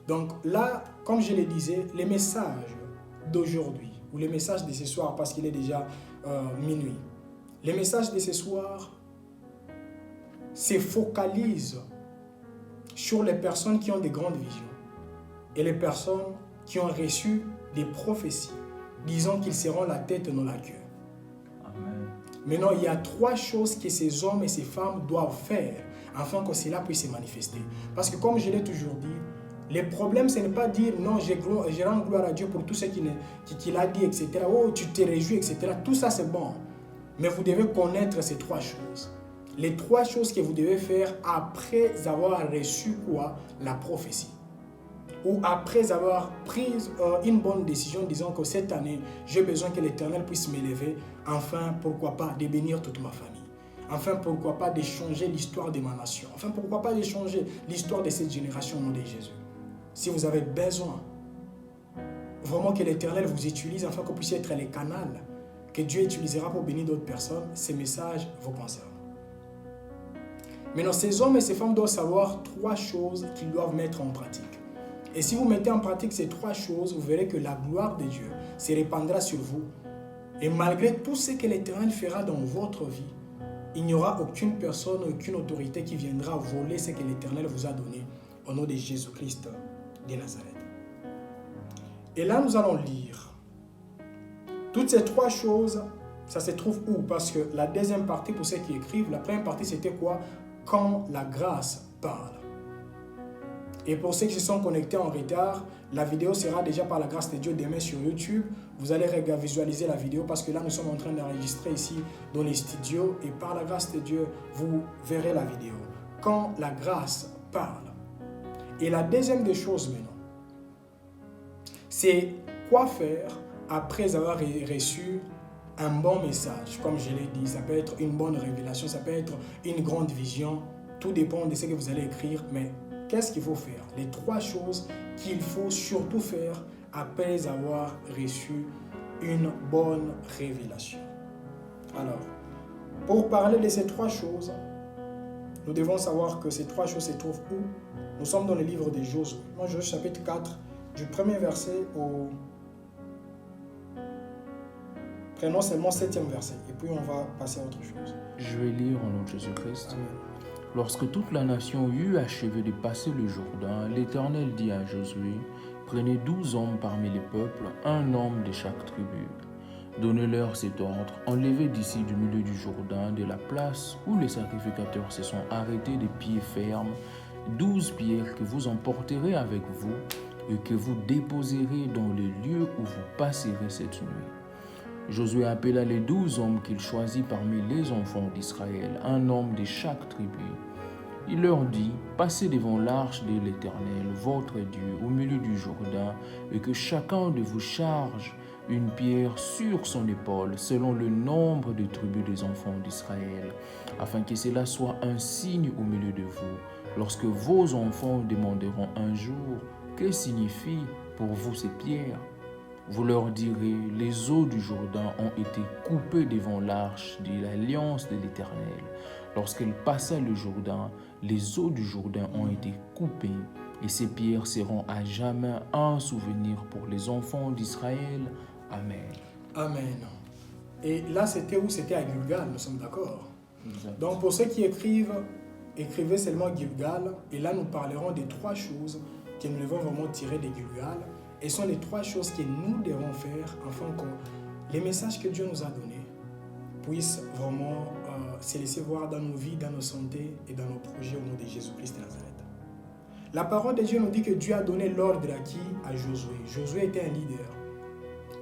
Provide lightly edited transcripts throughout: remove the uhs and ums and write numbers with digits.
Donc là, comme je le disais, les messages d'aujourd'hui, ou les messages de ce soir, parce qu'il est déjà minuit, les messages de ce soir se focalisent sur les personnes qui ont des grandes visions et les personnes qui ont reçu des prophéties, disant qu'ils seront la tête et non la queue. Amen. Maintenant, il y a 3 choses que ces hommes et ces femmes doivent faire afin que cela puisse se manifester. Parce que comme je l'ai toujours dit, le problème, ce n'est pas dire non, je rends gloire à Dieu pour tout ce qu'il a dit, etc. Oh, tu te réjouis, etc. Tout ça, c'est bon. Mais vous devez connaître ces 3 choses. Les 3 choses que vous devez faire après avoir reçu quoi? La prophétie. Ou après avoir pris une bonne décision, disant que cette année, j'ai besoin que l'Éternel puisse m'élever, enfin, pourquoi pas, de bénir toute ma famille. Enfin, pourquoi pas, de changer l'histoire de ma nation. Enfin, pourquoi pas, de changer l'histoire de cette génération au nom de Jésus. Si vous avez besoin, vraiment que l'Éternel vous utilise, afin que vous puissiez être les canaux que Dieu utilisera pour bénir d'autres personnes, ces messages vous concernent. Maintenant, ces hommes et ces femmes doivent savoir 3 choses qu'ils doivent mettre en pratique. Et si vous mettez en pratique ces 3 choses, vous verrez que la gloire de Dieu se répandra sur vous. Et malgré tout ce que l'Éternel fera dans votre vie, il n'y aura aucune personne, aucune autorité qui viendra voler ce que l'Éternel vous a donné au nom de Jésus-Christ de Nazareth. Et là, nous allons lire. Toutes ces 3 choses, ça se trouve où? Parce que la deuxième partie, pour ceux qui écrivent, la première partie, c'était quoi? Quand la grâce parle. Et pour ceux qui se sont connectés en retard, la vidéo sera déjà par la grâce de Dieu demain sur YouTube. Vous allez visualiser la vidéo parce que là, nous sommes en train d'enregistrer ici dans les studios. Et par la grâce de Dieu, vous verrez la vidéo. Quand la grâce parle. Et la deuxième des choses maintenant, c'est quoi faire après avoir reçu un bon message. Comme je l'ai dit, ça peut être une bonne révélation, ça peut être une grande vision. Tout dépend de ce que vous allez écrire, mais qu'est-ce qu'il faut faire? Les 3 choses qu'il faut surtout faire après avoir reçu une bonne révélation. Alors, pour parler de ces 3 choses, nous devons savoir que ces 3 choses se trouvent où? Nous sommes dans le livre de Josué. Dans Josué chapitre 4, du premier verset au... Prenons seulement 7e verset et puis on va passer à autre chose. Je vais lire au nom de Jésus-Christ. Amen. Lorsque toute la nation eut achevé de passer le Jourdain, l'Éternel dit à Josué, « Prenez 12 hommes parmi les peuples, un homme de chaque tribu. Donnez-leur cet ordre, enlevez d'ici du milieu du Jourdain, de la place où les sacrificateurs se sont arrêtés de pieds fermes, 12 pierres que vous emporterez avec vous et que vous déposerez dans le lieu où vous passerez cette nuit. » Josué appela les 12 hommes qu'il choisit parmi les enfants d'Israël, un homme de chaque tribu. Il leur dit, « Passez devant l'arche de l'Éternel, votre Dieu, au milieu du Jourdain, et que chacun de vous charge une pierre sur son épaule, selon le nombre de tribus des enfants d'Israël, afin que cela soit un signe au milieu de vous. Lorsque vos enfants demanderont un jour, que signifient pour vous ces pierres? Vous leur direz, les eaux du Jourdain ont été coupées devant l'arche de l'alliance de l'Éternel. Lorsqu'elle passa le Jourdain, les eaux du Jourdain ont été coupées, et ces pierres seront à jamais un souvenir pour les enfants d'Israël. Amen. Amen. Et là, c'était où? C'était à Gilgal, nous sommes d'accord. Exact. Donc, pour ceux qui écrivent, écrivez seulement Gilgal. Et là, nous parlerons des 3 choses que nous devons vraiment tirer de Gilgal. Et ce sont les 3 choses que nous devons faire afin que les messages que Dieu nous a donnés puissent vraiment se laisser voir dans nos vies, dans nos santé et dans nos projets au nom de Jésus-Christ de Nazareth. La parole de Dieu nous dit que Dieu a donné l'ordre à qui? À Josué. Josué était un leader.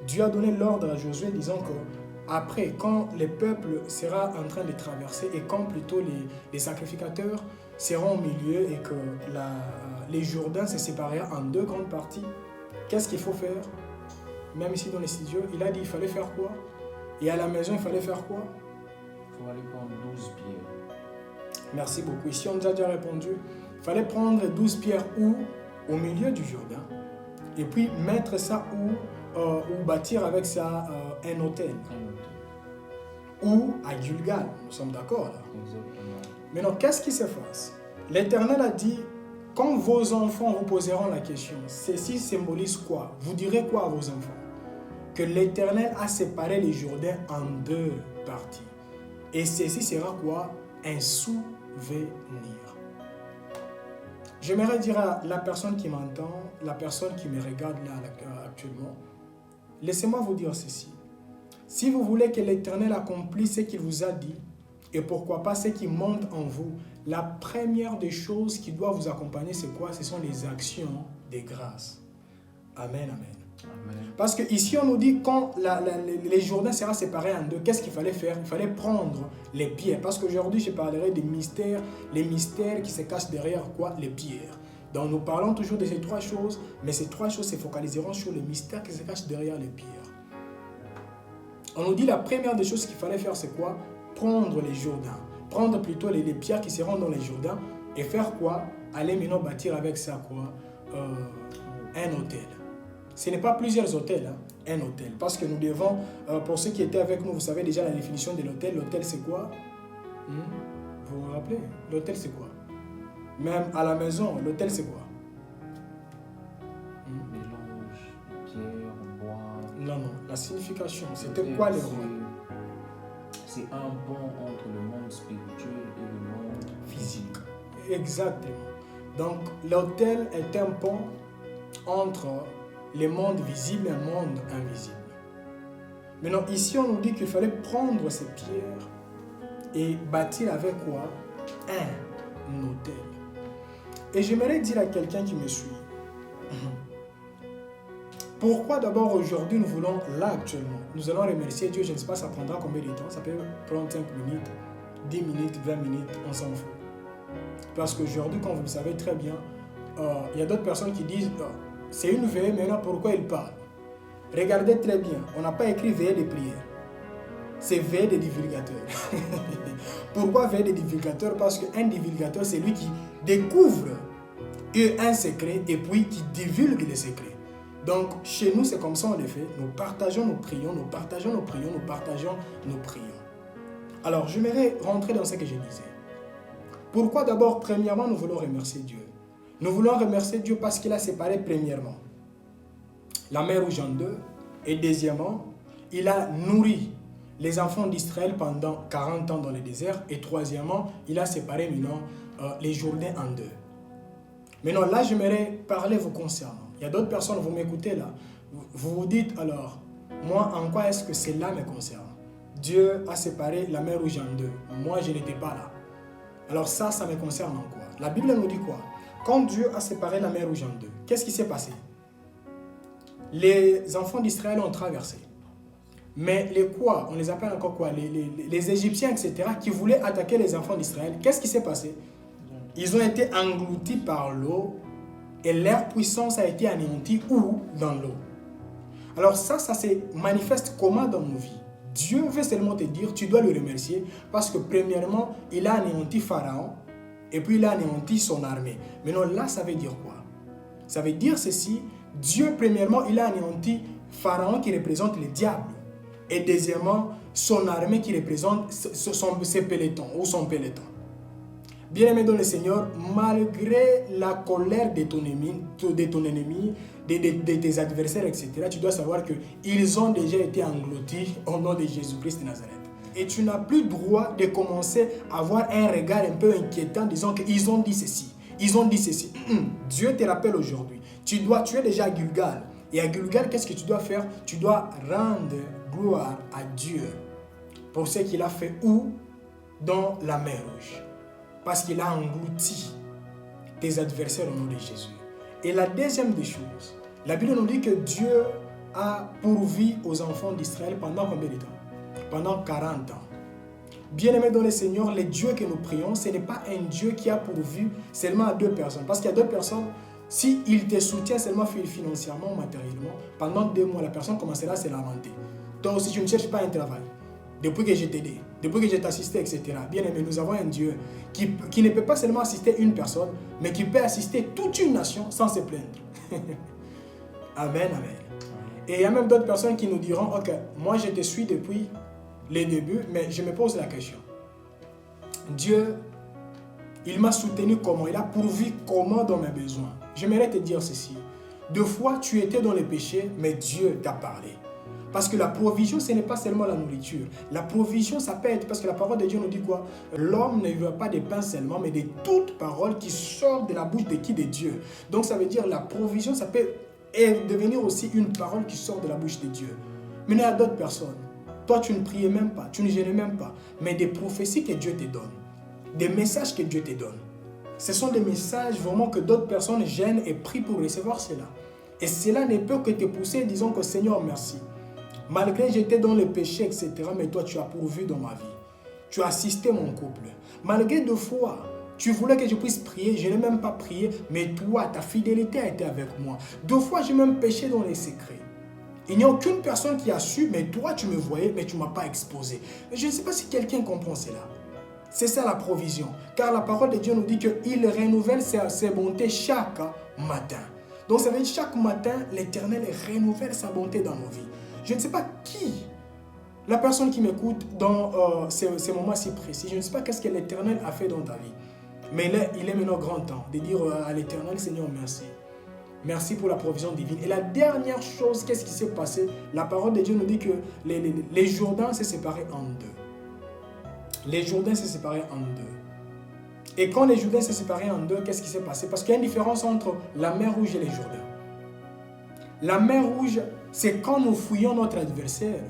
Dieu a donné l'ordre à Josué disant que après, quand le peuple sera en train de traverser et quand plutôt les sacrificateurs seront au milieu et que les Jourdains se sépareront en 2 grandes parties, qu'est-ce qu'il faut faire? Même ici dans les studios, il a dit il fallait faire quoi? Et à la maison, il fallait faire quoi? Il faut aller prendre 12 pierres. Merci beaucoup. Ici, on nous a déjà répondu. Il fallait prendre 12 pierres où? Au milieu du Jourdain. Et puis mettre ça ou bâtir avec ça un hôtel. Ou à Gilgal. Nous sommes d'accord là. Exactement. Maintenant, qu'est-ce qui se passe? L'Éternel a dit quand vos enfants vous poseront la question, ceci symbolise quoi? Vous direz quoi à vos enfants? Que l'Éternel a séparé les Jourdains en deux parties. Et ceci sera quoi? Un souvenir. J'aimerais dire à la personne qui m'entend, la personne qui me regarde là actuellement, laissez-moi vous dire ceci. Si vous voulez que l'Éternel accomplisse ce qu'il vous a dit, et pourquoi pas ce qui monte en vous, la première des choses qui doit vous accompagner, c'est quoi? Ce sont les actions de grâce. Amen, amen. Amen. Parce qu'ici, on nous dit quand les Jourdains seront séparés en deux, qu'est-ce qu'il fallait faire? Il fallait prendre les pierres. Parce qu'aujourd'hui, je parlerai des mystères, les mystères qui se cachent derrière quoi? Les pierres. Donc, nous parlons toujours de ces trois choses, mais ces trois choses se focaliseront sur les mystères qui se cachent derrière les pierres. On nous dit la première des choses qu'il fallait faire, c'est quoi? Prendre les Jourdains. Prendre plutôt les pierres qui seront dans les Jourdains et faire quoi? Aller maintenant bâtir avec ça quoi? Un hôtel. Ce n'est pas plusieurs hôtels, hein? Un hôtel. Parce que nous devons, pour ceux qui étaient avec nous, vous savez déjà la définition de l'hôtel. L'hôtel c'est quoi? Vous vous rappelez? L'hôtel c'est quoi? Même à la maison, l'hôtel c'est quoi? Mélange, pierre, bois. Non, la signification, c'était quoi les rois? C'est un pont entre le monde spirituel et le monde physique. Exactement. Donc, l'autel est un pont entre le monde visible et le monde invisible. Maintenant, ici, on nous dit qu'il fallait prendre ces pierres et bâtir avec quoi? Un autel. Et j'aimerais dire à quelqu'un qui me suit, pourquoi d'abord aujourd'hui nous voulons, là actuellement, nous allons remercier Dieu, je ne sais pas ça prendra combien de temps, ça peut prendre 5 minutes, 10 minutes, 20 minutes, on s'en fout. Parce qu'aujourd'hui, comme vous le savez très bien, il y a d'autres personnes qui disent, c'est une veillée, maintenant pourquoi il parle? Regardez très bien, on n'a pas écrit veillée de prière, c'est veillée de divulgateur. Pourquoi veillée de divulgateur? Parce qu'un divulgateur, c'est lui qui découvre un secret et puis qui divulgue les secrets. Donc, chez nous, c'est comme ça on le fait. Nous partageons nos prions, nous partageons nos prions, nous partageons nos prions. Alors, j'aimerais rentrer dans ce que je disais. Pourquoi d'abord, premièrement, nous voulons remercier Dieu? Nous voulons remercier Dieu parce qu'il a séparé, premièrement, la mer Rouge en deux. Et deuxièmement, il a nourri les enfants d'Israël pendant 40 ans dans le désert. Et troisièmement, il a séparé maintenant les Jourdains en deux. Maintenant, là, j'aimerais parler vous concernant. Il y a d'autres personnes, vous m'écoutez là. Vous vous dites alors, moi, en quoi est-ce que cela me concerne? Dieu a séparé la mer Rouge en deux. Moi, je n'étais pas là. Alors ça me concerne en quoi? La Bible nous dit quoi? Quand Dieu a séparé la mer Rouge en deux, qu'est-ce qui s'est passé? Les enfants d'Israël ont traversé. Mais les quoi? On les appelle encore quoi? Les Égyptiens, etc., qui voulaient attaquer les enfants d'Israël. Qu'est-ce qui s'est passé? Ils ont été engloutis par l'eau et leur puissance a été anéantie où? Dans l'eau. Alors ça se manifeste comment dans nos vies? Dieu veut seulement te dire, tu dois le remercier parce que premièrement, il a anéanti Pharaon et puis il a anéanti son armée. Maintenant là, ça veut dire quoi? Ça veut dire ceci, Dieu premièrement, il a anéanti Pharaon qui représente le diable et deuxièmement, son armée qui représente ses pelotons ou son peloton. Bien-aimé dans le Seigneur, malgré la colère de ton ennemi, de tes adversaires, etc., tu dois savoir qu'ils ont déjà été engloutis au nom de Jésus-Christ de Nazareth. Et tu n'as plus droit de commencer à avoir un regard un peu inquiétant disant qu'ils ont dit ceci, ils ont dit ceci. Dieu te rappelle aujourd'hui, tu es déjà à Gilgal. Et à Gilgal, qu'est-ce que tu dois faire? Tu dois rendre gloire à Dieu pour ce qu'il a fait où? Dans la mer Rouge. Parce qu'il a englouti tes adversaires au nom de Jésus. Et la deuxième des choses, la Bible nous dit que Dieu a pourvu aux enfants d'Israël pendant combien de temps? Pendant 40 ans. Bien-aimés dans le Seigneur, le Dieu que nous prions, ce n'est pas un Dieu qui a pourvu seulement à 2 personnes. Parce qu'il y a 2 personnes, s'il te soutient seulement financièrement ou matériellement, pendant 2 mois, la personne commencera à se lamenter. Toi aussi, tu ne cherches pas un travail. Depuis que je t'ai aidé, depuis que je t'ai assisté, etc. Bien aimé, nous avons un Dieu qui ne peut pas seulement assister une personne, mais qui peut assister toute une nation sans se plaindre. Amen, amen. Et il y a même d'autres personnes qui nous diront, ok, moi je te suis depuis les débuts, mais je me pose la question. Dieu Il m'a soutenu comment? Il a pourvu comment dans mes besoins? J'aimerais te dire ceci. Deux fois, tu étais dans les péchés, mais Dieu t'a parlé. Parce que la provision, ce n'est pas seulement la nourriture. La provision, ça peut être, parce que la parole de Dieu nous dit quoi? L'homme ne vivra pas de pain seulement, mais de toute parole qui sort de la bouche de qui? De Dieu. Donc ça veut dire la provision, ça peut devenir aussi une parole qui sort de la bouche de Dieu. Mais il y a d'autres personnes. Toi, tu ne priais même pas, tu ne gênais même pas. Mais des prophéties que Dieu te donne, des messages que Dieu te donne. Ce sont des messages vraiment que d'autres personnes gênent et prient pour recevoir cela. Et cela ne peut que te pousser, disons que Seigneur, merci. Malgré j'étais dans le péché, etc., mais toi, tu as pourvu dans ma vie. Tu as assisté mon couple. Malgré deux fois, tu voulais que je puisse prier, je n'ai même pas prié, mais toi, ta fidélité a été avec moi. Deux fois, j'ai même péché dans les secrets. Il n'y a aucune personne qui a su, mais toi, tu me voyais, mais tu ne m'as pas exposé. Je ne sais pas si quelqu'un comprend cela. C'est ça la provision. Car la parole de Dieu nous dit qu'il renouvelle ses bontés chaque matin. Donc ça veut dire chaque matin, l'Éternel renouvelle sa bonté dans nos vies. Je ne sais pas qui, la personne qui m'écoute dans ces moments si précis, je ne sais pas qu'est-ce que l'Éternel a fait dans ta vie. Mais là, il est maintenant grand temps de dire à l'Éternel, Seigneur, merci. Merci pour la provision divine. Et la dernière chose, qu'est-ce qui s'est passé? La parole de Dieu nous dit que les Jourdains s'est séparés en deux. Les Jourdains s'est séparés en deux. Et quand les Jourdains s'est séparés en deux, qu'est-ce qui s'est passé? Parce qu'il y a une différence entre la mer Rouge et les Jourdains. La mer Rouge, c'est quand nous fouillons notre adversaire.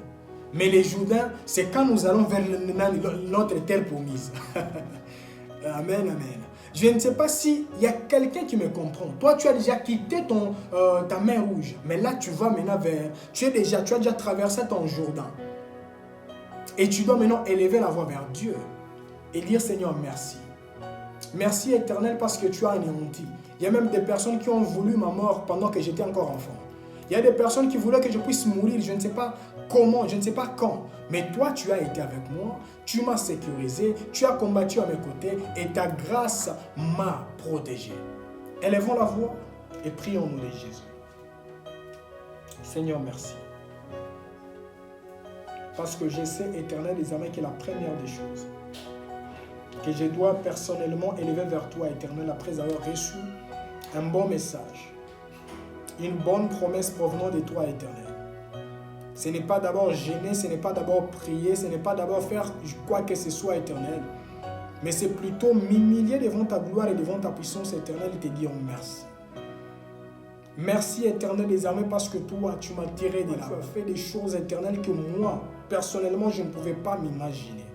Mais les Jourdains, c'est quand nous allons vers notre terre promise. Amen, amen. Je ne sais pas s'il y a quelqu'un qui me comprend. Toi, tu as déjà quitté ta mer Rouge. Mais là, tu vas maintenant vers... Tu as déjà traversé ton Jourdain. Et tu dois maintenant élever la voix vers Dieu. Et dire, Seigneur, merci. Merci éternel parce que tu as anéanti. Il y a même des personnes qui ont voulu ma mort pendant que j'étais encore enfant. Il y a des personnes qui voulaient que je puisse mourir. Je ne sais pas comment, je ne sais pas quand. Mais toi, tu as été avec moi. Tu m'as sécurisé. Tu as combattu à mes côtés. Et ta grâce m'a protégé. Élevons la voix et prions au nom de Jésus. Seigneur, merci. Parce que je sais, éternel des armées, que la première des choses que je dois personnellement élever vers toi, éternel, après avoir reçu un bon message, une bonne promesse provenant de toi, éternel. Ce n'est pas d'abord gêner, ce n'est pas d'abord prier, ce n'est pas d'abord faire quoi que ce soit, éternel, mais c'est plutôt m'humilier devant ta gloire et devant ta puissance, éternelle, et te dire merci. Merci, éternel des armées, parce que toi, tu m'as tiré de là. Tu as fait des choses éternelles que moi, personnellement, je ne pouvais pas m'imaginer.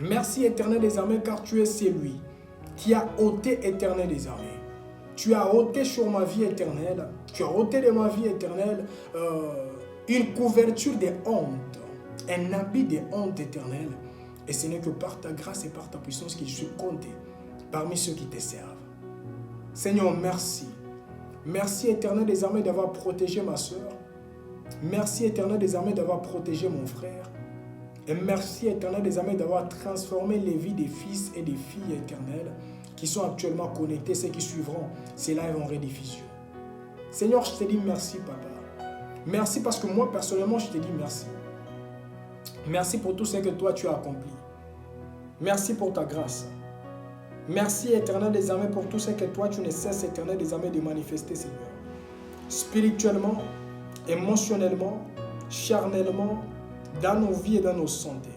Merci, éternel des armées, car tu es celui qui a ôté, éternel des armées. Tu as ôté sur ma vie éternelle, tu as ôté de ma vie éternelle une couverture de honte, un habit de honte éternelle. Et ce n'est que par ta grâce et par ta puissance que je suis compté parmi ceux qui te servent. Seigneur, merci. Merci, éternel des armées, d'avoir protégé ma soeur. Merci, éternel des armées, d'avoir protégé mon frère. Et merci, éternel des armées, d'avoir transformé les vies des fils et des filles éternelles qui sont actuellement connectés, ceux qui suivront, c'est live en rediffusion. Seigneur, je te dis merci, papa. Merci parce que moi, personnellement, je te dis merci. Merci pour tout ce que toi, tu as accompli. Merci pour ta grâce. Merci, éternel des armées, pour tout ce que toi, tu ne cesses, éternel des armées, de manifester, Seigneur. Spirituellement, émotionnellement, charnellement, dans nos vies et dans nos santé.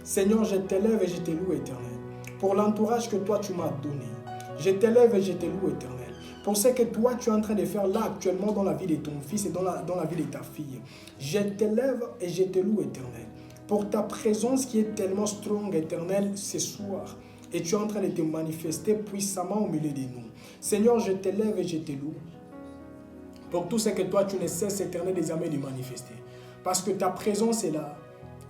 Seigneur, je t'élève et je te loue, éternel, pour l'entourage que toi, tu m'as donné. Je t'élève et je te loue, éternel, pour ce que toi, tu es en train de faire là, actuellement, dans la vie de ton fils et dans la vie de ta fille. Je t'élève et je te loue, éternel, pour ta présence qui est tellement strong, éternel, ce soir. Et tu es en train de te manifester puissamment au milieu de nous. Seigneur, je t'élève et je te loue pour tout ce que toi, tu ne cesses, éternel des armées, de manifester. Parce que ta présence est là,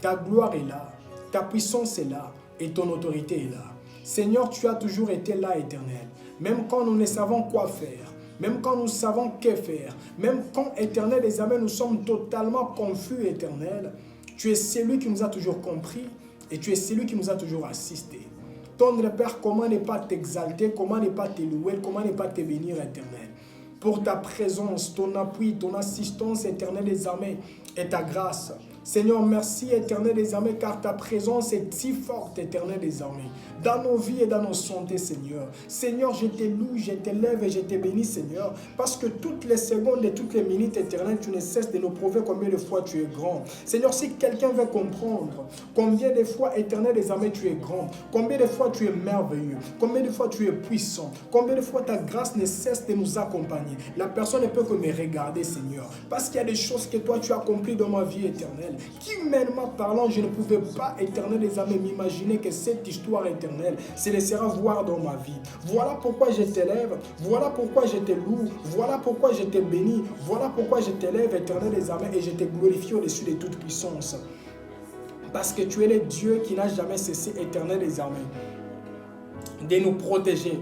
ta gloire est là, ta puissance est là et ton autorité est là. Seigneur, tu as toujours été là, éternel. Même quand nous ne savons quoi faire, même quand nous savons que faire, même quand, éternel des armées, nous sommes totalement confus, éternel, tu es celui qui nous a toujours compris et tu es celui qui nous a toujours assistés. Tendre Père, comment ne pas t'exalter, comment ne pas te louer, comment ne pas te bénir, éternel. Pour ta présence, ton appui, ton assistance, éternel des armées, et ta grâce. Seigneur, merci, Éternel des armées, car ta présence est si forte, Éternel des armées, dans nos vies et dans nos santé, Seigneur. Seigneur, je te loue, je t'élève et je te bénis, Seigneur, parce que toutes les secondes et toutes les minutes, Éternel, tu ne cesses de nous prouver combien de fois tu es grand. Seigneur, si quelqu'un veut comprendre combien de fois, Éternel des armées, tu es grand, combien de fois tu es merveilleux, combien de fois tu es puissant, combien de fois ta grâce ne cesse de nous accompagner, la personne ne peut que me regarder, Seigneur, parce qu'il y a des choses que toi tu as accomplies dans ma vie éternelle, qu'humainement parlant, je ne pouvais pas, Éternel des armées, m'imaginer que cette histoire éternelle se laissera voir dans ma vie. Voilà pourquoi je t'élève, voilà pourquoi je te loue, voilà pourquoi je te bénis, voilà pourquoi je t'élève, Éternel des armées, et je te glorifie au-dessus de toute puissance. Parce que tu es le Dieu qui n'a jamais cessé, Éternel des armées, de nous protéger,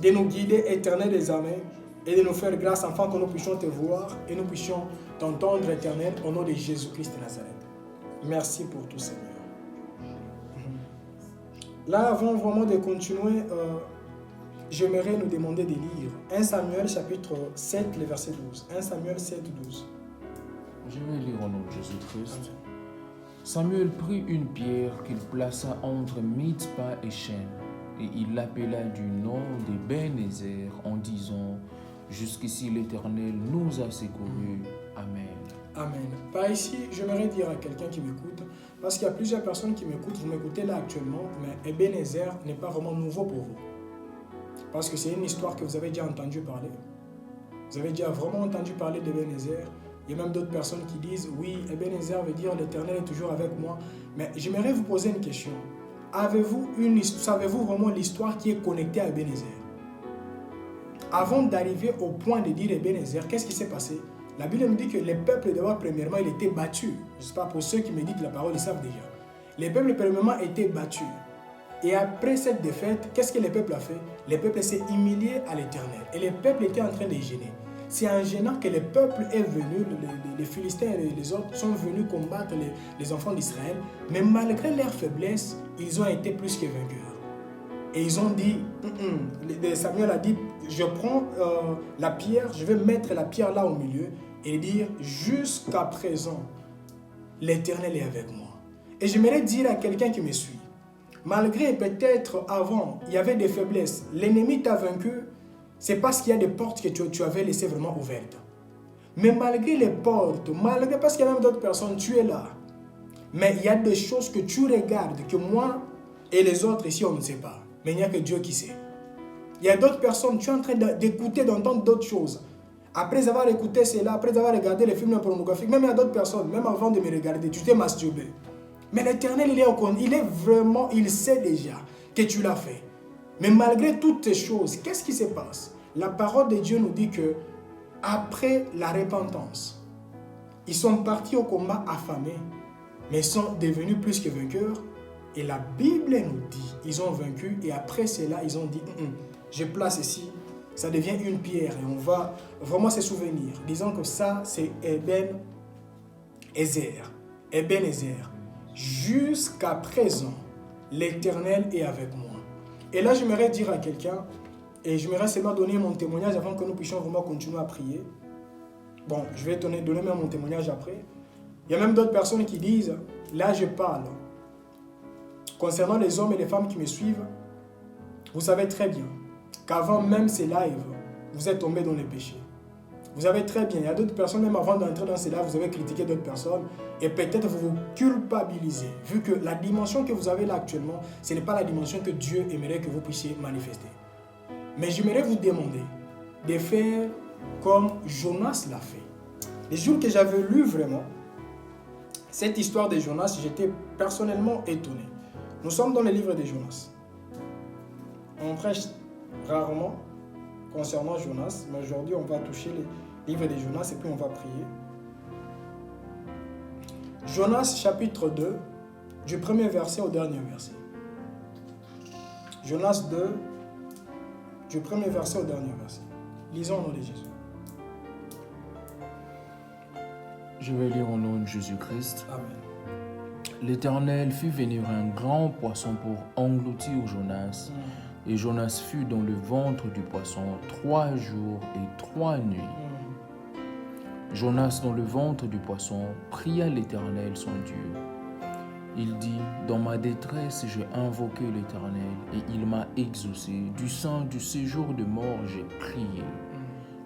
de nous guider, Éternel des armées, et de nous faire grâce afin que nous puissions te voir et nous puissions t'entendre, Éternel, au nom de Jésus-Christ de Nazareth. Merci pour tout, Seigneur. Là, avant vraiment de continuer, j'aimerais nous demander de lire 1 Samuel chapitre 7, le verset 12. 1 Samuel 7, 12. Je vais lire au nom de Jésus-Christ. Samuel prit une pierre qu'il plaça entre Mitzpah et Shem, et il l'appela du nom d'Ebenezer en disant: Jusqu'ici l'Éternel nous a secourus. Amen. Amen. Par ici, j'aimerais dire à quelqu'un qui m'écoute, parce qu'il y a plusieurs personnes qui m'écoutent, vous m'écoutez là actuellement, mais Ebenezer n'est pas vraiment nouveau pour vous. Parce que c'est une histoire que vous avez déjà entendu parler. Vous avez déjà vraiment entendu parler d'Ebenezer. Il y a même d'autres personnes qui disent, oui, Ebenezer veut dire l'Éternel est toujours avec moi. Mais j'aimerais vous poser une question. Savez-vous vraiment l'histoire qui est connectée à Ebenezer? Avant d'arriver au point de dire Ebenezer, qu'est-ce qui s'est passé? La Bible me dit que les peuples d'abord, premièrement, ils étaient battus. Je ne sais pas, pour ceux qui me disent la parole, ils savent déjà. Les peuples, premièrement, étaient battus. Et après cette défaite, qu'est-ce que les peuples ont fait? Les peuples s'est humilié à l'Éternel. Et les peuples étaient en train de gêner. C'est en gênant que le peuple est venu, les Philistins et les autres sont venus combattre les enfants d'Israël. Mais malgré leur faiblesse, ils ont été plus que vainqueurs. Et ils ont dit, Samuel a dit, je prends la pierre, je vais mettre la pierre là au milieu et dire, jusqu'à présent, l'Éternel est avec moi. Et j'aimerais dire à quelqu'un qui me suit, malgré peut-être avant, il y avait des faiblesses, l'ennemi t'a vaincu, c'est parce qu'il y a des portes que tu avais laissées vraiment ouvertes. Mais malgré les portes, parce qu'il y a même d'autres personnes, tu es là. Mais il y a des choses que tu regardes, que moi et les autres ici, on ne sait pas. Mais il n'y a que Dieu qui sait. Il y a d'autres personnes, tu es en train d'écouter, d'entendre d'autres choses. Après avoir écouté cela, après avoir regardé les films pornographiques, même il y a d'autres personnes, même avant de me regarder, tu t'es masturbé. Mais l'Éternel, il est vraiment, il sait déjà que tu l'as fait. Mais malgré toutes ces choses, qu'est-ce qui se passe? La parole de Dieu nous dit que après la repentance, ils sont partis au combat affamés, mais ils sont devenus plus que vainqueurs. Et la Bible nous dit, ils ont vaincu et après cela, ils ont dit, je place ici, ça devient une pierre et on va vraiment se souvenir, disant que ça, c'est Ebenezer. Ebenezer. Jusqu'à présent, l'Éternel est avec moi. Et là, j'aimerais dire à quelqu'un, et j'aimerais seulement donner mon témoignage avant que nous puissions vraiment continuer à prier. Bon, je vais donner même mon témoignage après. Il y a même d'autres personnes qui disent, là je parle, concernant les hommes et les femmes qui me suivent, vous savez très bien qu'avant même ces lives, vous êtes tombés dans les péchés. Vous savez très bien, il y a d'autres personnes, même avant d'entrer dans ces lives, vous avez critiqué d'autres personnes et peut-être vous vous culpabilisez, vu que la dimension que vous avez là actuellement, ce n'est pas la dimension que Dieu aimerait que vous puissiez manifester. Mais j'aimerais vous demander de faire comme Jonas l'a fait. Les jours que j'avais lu vraiment cette histoire de Jonas, j'étais personnellement étonné. Nous sommes dans le livre de Jonas. On prêche rarement concernant Jonas, mais aujourd'hui on va toucher le livre de Jonas et puis on va prier. Jonas chapitre 2, du premier verset au dernier verset. Jonas 2, du premier verset au dernier verset. Lisons au nom de Jésus. Je vais lire au nom de Jésus-Christ. Amen. L'Éternel fit venir un grand poisson pour engloutir Jonas. Et Jonas fut dans le ventre du poisson 3 jours et 3 nuits. Jonas, dans le ventre du poisson, pria l'Éternel son Dieu. Il dit, dans ma détresse, j'ai invoqué l'Éternel et il m'a exaucé. Du sein du séjour de mort, j'ai prié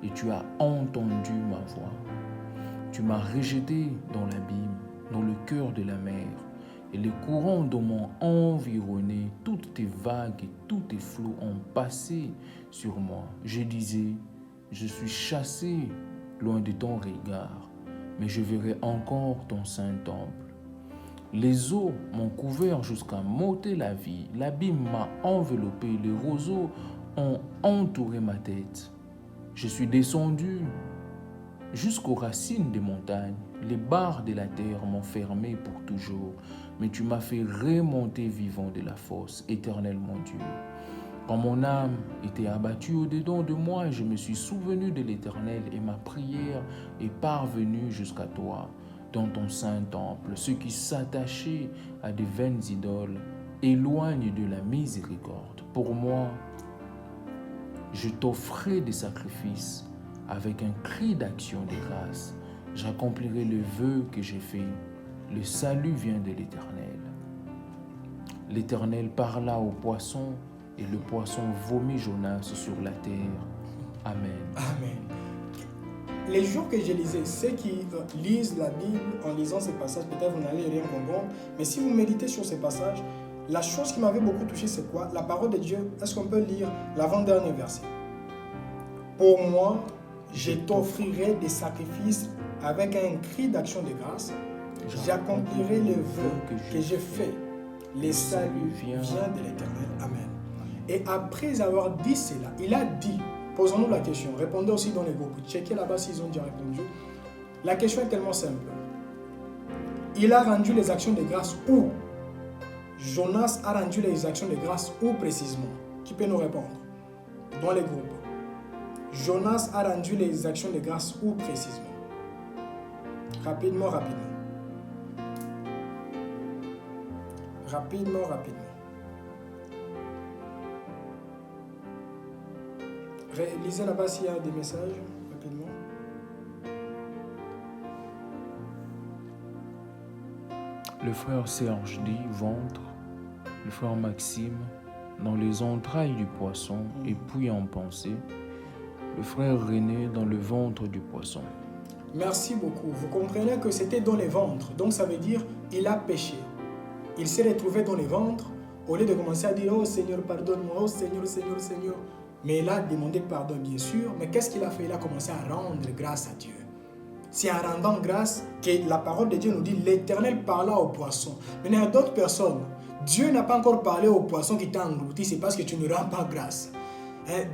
et tu as entendu ma voix. Tu m'as rejeté dans l'abîme, dans le cœur de la mer, et les courants d'eau m'ont environné. Toutes tes vagues et tous tes flots ont passé sur moi. Je disais, je suis chassé loin de ton regard, mais je verrai encore ton saint temple. Les eaux m'ont couvert jusqu'à m'ôter la vie. L'abîme m'a enveloppé, les roseaux ont entouré ma tête. Je suis descendu jusqu'aux racines des montagnes. Les barres de la terre m'ont fermé pour toujours. Mais tu m'as fait remonter vivant de la fosse, Éternel mon Dieu. Quand mon âme était abattue au-dedans de moi, je me suis souvenu de l'Éternel et ma prière est parvenue jusqu'à toi, dans ton saint temple. Ceux qui s'attachaient à de vaines idoles éloignent de la miséricorde. Pour moi, je t'offrais des sacrifices avec un cri d'action de grâce. J'accomplirai le vœu que j'ai fait. Le salut vient de l'Éternel. L'Éternel parla au poisson et le poisson vomit Jonas sur la terre. Amen. Amen. Les jours que je lisais, ceux qui lisent la Bible en lisant ces passages, peut-être vous n'allez rien comprendre, mais si vous méditez sur ces passages, la chose qui m'avait beaucoup touché, c'est quoi? La parole de Dieu. Est-ce qu'on peut lire l'avant-dernier verset? Pour moi, je t'offrirai des sacrifices avec un cri d'action de grâce. J'accomplirai le vœu que j'ai fait. Le salut vient de l'Éternel. Amen. Et après avoir dit cela, il a dit, posons-nous la question, répondez aussi dans les groupes, checkez là-bas s'ils ont déjà répondu. La question est tellement simple. Il a rendu les actions de grâce où? Jonas a rendu les actions de grâce où précisément? Qui peut nous répondre? Dans les groupes. Jonas a rendu les actions de grâce où précisément? Rapidement. Lisez là-bas s'il y a des messages, rapidement. Le frère Serge dit ventre, le frère Maxime dans les entrailles du poisson et puis en pensée, le frère René dans le ventre du poisson. Merci beaucoup. Vous comprenez que c'était dans les ventres, donc ça veut dire il a péché. Il s'est retrouvé dans les ventres au lieu de commencer à dire « Oh Seigneur, pardonne-moi, oh Seigneur, Seigneur, Seigneur ». Mais il a demandé pardon, bien sûr. Mais qu'est-ce qu'il a fait? Il a commencé à rendre grâce à Dieu. C'est en rendant grâce que la parole de Dieu nous dit l'Éternel parla au poisson. Mais il y a d'autres personnes. Dieu n'a pas encore parlé au poisson qui t'a englouti. C'est parce que tu ne rends pas grâce.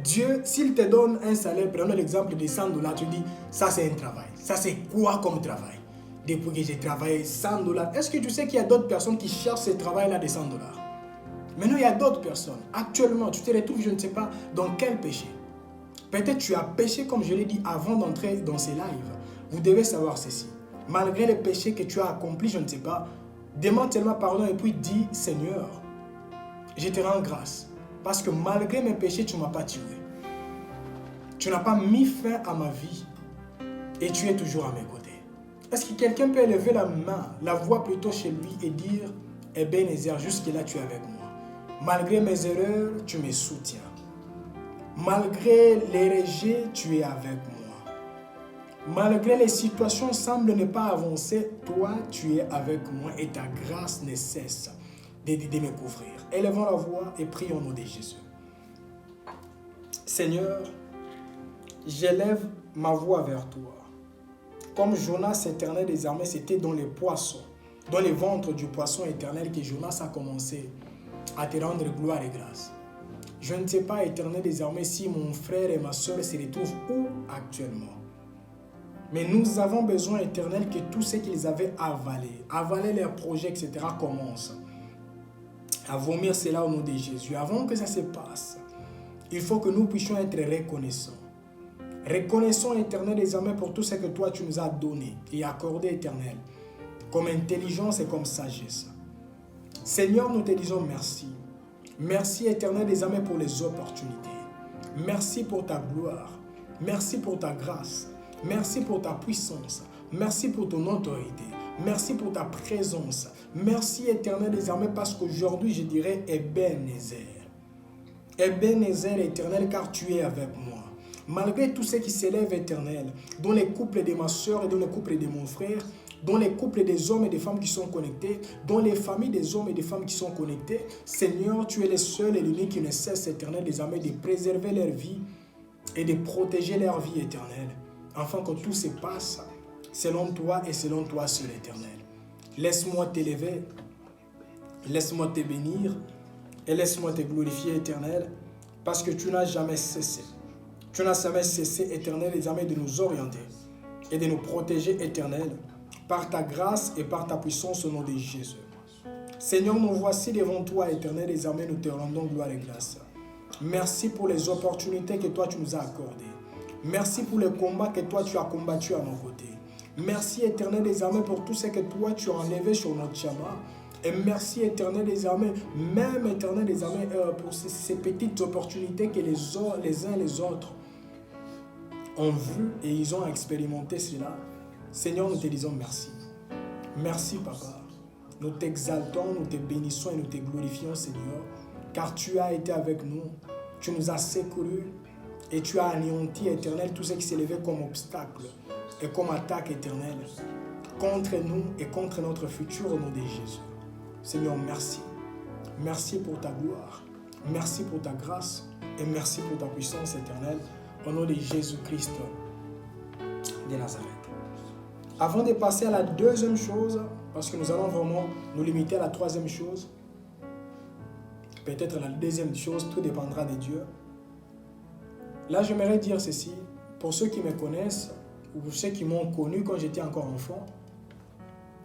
Dieu, s'il te donne un salaire, prenons l'exemple de $100, tu dis ça c'est un travail. Ça c'est quoi comme travail? Depuis que j'ai travaillé $100, est-ce que tu sais qu'il y a d'autres personnes qui cherchent ce travail-là de $100? Maintenant, il y a d'autres personnes. Actuellement, tu te retrouves, je ne sais pas, dans quel péché. Peut-être tu as péché, comme je l'ai dit avant d'entrer dans ces lives. Vous devez savoir ceci. Malgré les péchés que tu as accomplis, je ne sais pas, demande seulement pardon et puis dis, Seigneur, je te rends grâce. Parce que malgré mes péchés, tu ne m'as pas tué. Tu n'as pas mis fin à ma vie. Et tu es toujours à mes côtés. Est-ce que quelqu'un peut élever la main, la voix plutôt chez lui et dire, Ebenezer, jusque-là tu es avec moi. Malgré mes erreurs, tu me soutiens. Malgré les rejets, tu es avec moi. Malgré les situations semblent ne pas avancer, toi, tu es avec moi et ta grâce ne cesse de me couvrir. Élevons la voix et prions au nom de Jésus. Seigneur, j'élève ma voix vers toi. Comme Jonas éternel des armées, c'était dans les poissons, dans les ventres du poisson éternel que Jonas a commencé à te rendre gloire et grâce. Je ne sais pas, éternel des armées, si mon frère et ma soeur se retrouvent où actuellement. Mais nous avons besoin, éternel, que tout ce qu'ils avaient avalé leurs projets, etc., commence à vomir cela au nom de Jésus. Avant que ça se passe, il faut que nous puissions être reconnaissants. Reconnaissons, éternel des armées, pour tout ce que toi tu nous as donné et accordé, éternel, comme intelligence et comme sagesse. Seigneur, nous te disons merci. Merci, éternel des armées, pour les opportunités. Merci pour ta gloire. Merci pour ta grâce. Merci pour ta puissance. Merci pour ton autorité. Merci pour ta présence. Merci éternel des armées parce qu'aujourd'hui je dirais Ebenezer. Ebenezer éternel car tu es avec moi. Malgré tous ceux qui s'élèvent éternel, dont les couples de ma soeur et dont les couples de mon frère, dont les couples des hommes et des femmes qui sont connectés, dont les familles des hommes et des femmes qui sont connectés, Seigneur, tu es le seul et l'unique qui ne cesse éternel des armées de préserver leur vie et de protéger leur vie éternelle, afin que tout se passe selon toi et selon toi seul éternel. Laisse-moi t'élever, laisse-moi te bénir et laisse-moi te glorifier éternel, parce que tu n'as jamais cessé. Tu n'as jamais cessé éternel les armées de nous orienter et de nous protéger éternel, par ta grâce et par ta puissance au nom de Jésus. Seigneur, nous voici devant toi éternel les armées, nous te rendons gloire et grâce. Merci pour les opportunités que toi tu nous as accordées. Merci pour les combats que toi tu as combattus à nos côtés. Merci éternel des armées pour tout ce que toi tu as enlevé sur notre chemin. Et merci éternel des armées, même éternel des armées, pour ces petites opportunités que les uns et les autres ont vu et ils ont expérimenté cela. Seigneur, nous te disons merci. Merci Papa. Nous t'exaltons, nous te bénissons et nous te glorifions Seigneur, car tu as été avec nous, tu nous as secourus et tu as anéanti éternel tout ce qui s'est levé comme obstacle et comme attaque éternelle contre nous et contre notre futur au nom de Jésus. Seigneur, merci. Merci pour ta gloire, merci pour ta grâce et merci pour ta puissance éternelle au nom de Jésus-Christ de Nazareth. Avant de passer à la deuxième chose, parce que nous allons vraiment nous limiter à la troisième chose, peut-être la deuxième chose, tout dépendra de Dieu. Là, j'aimerais dire ceci, pour ceux qui me connaissent, ou pour ceux qui m'ont connu quand j'étais encore enfant,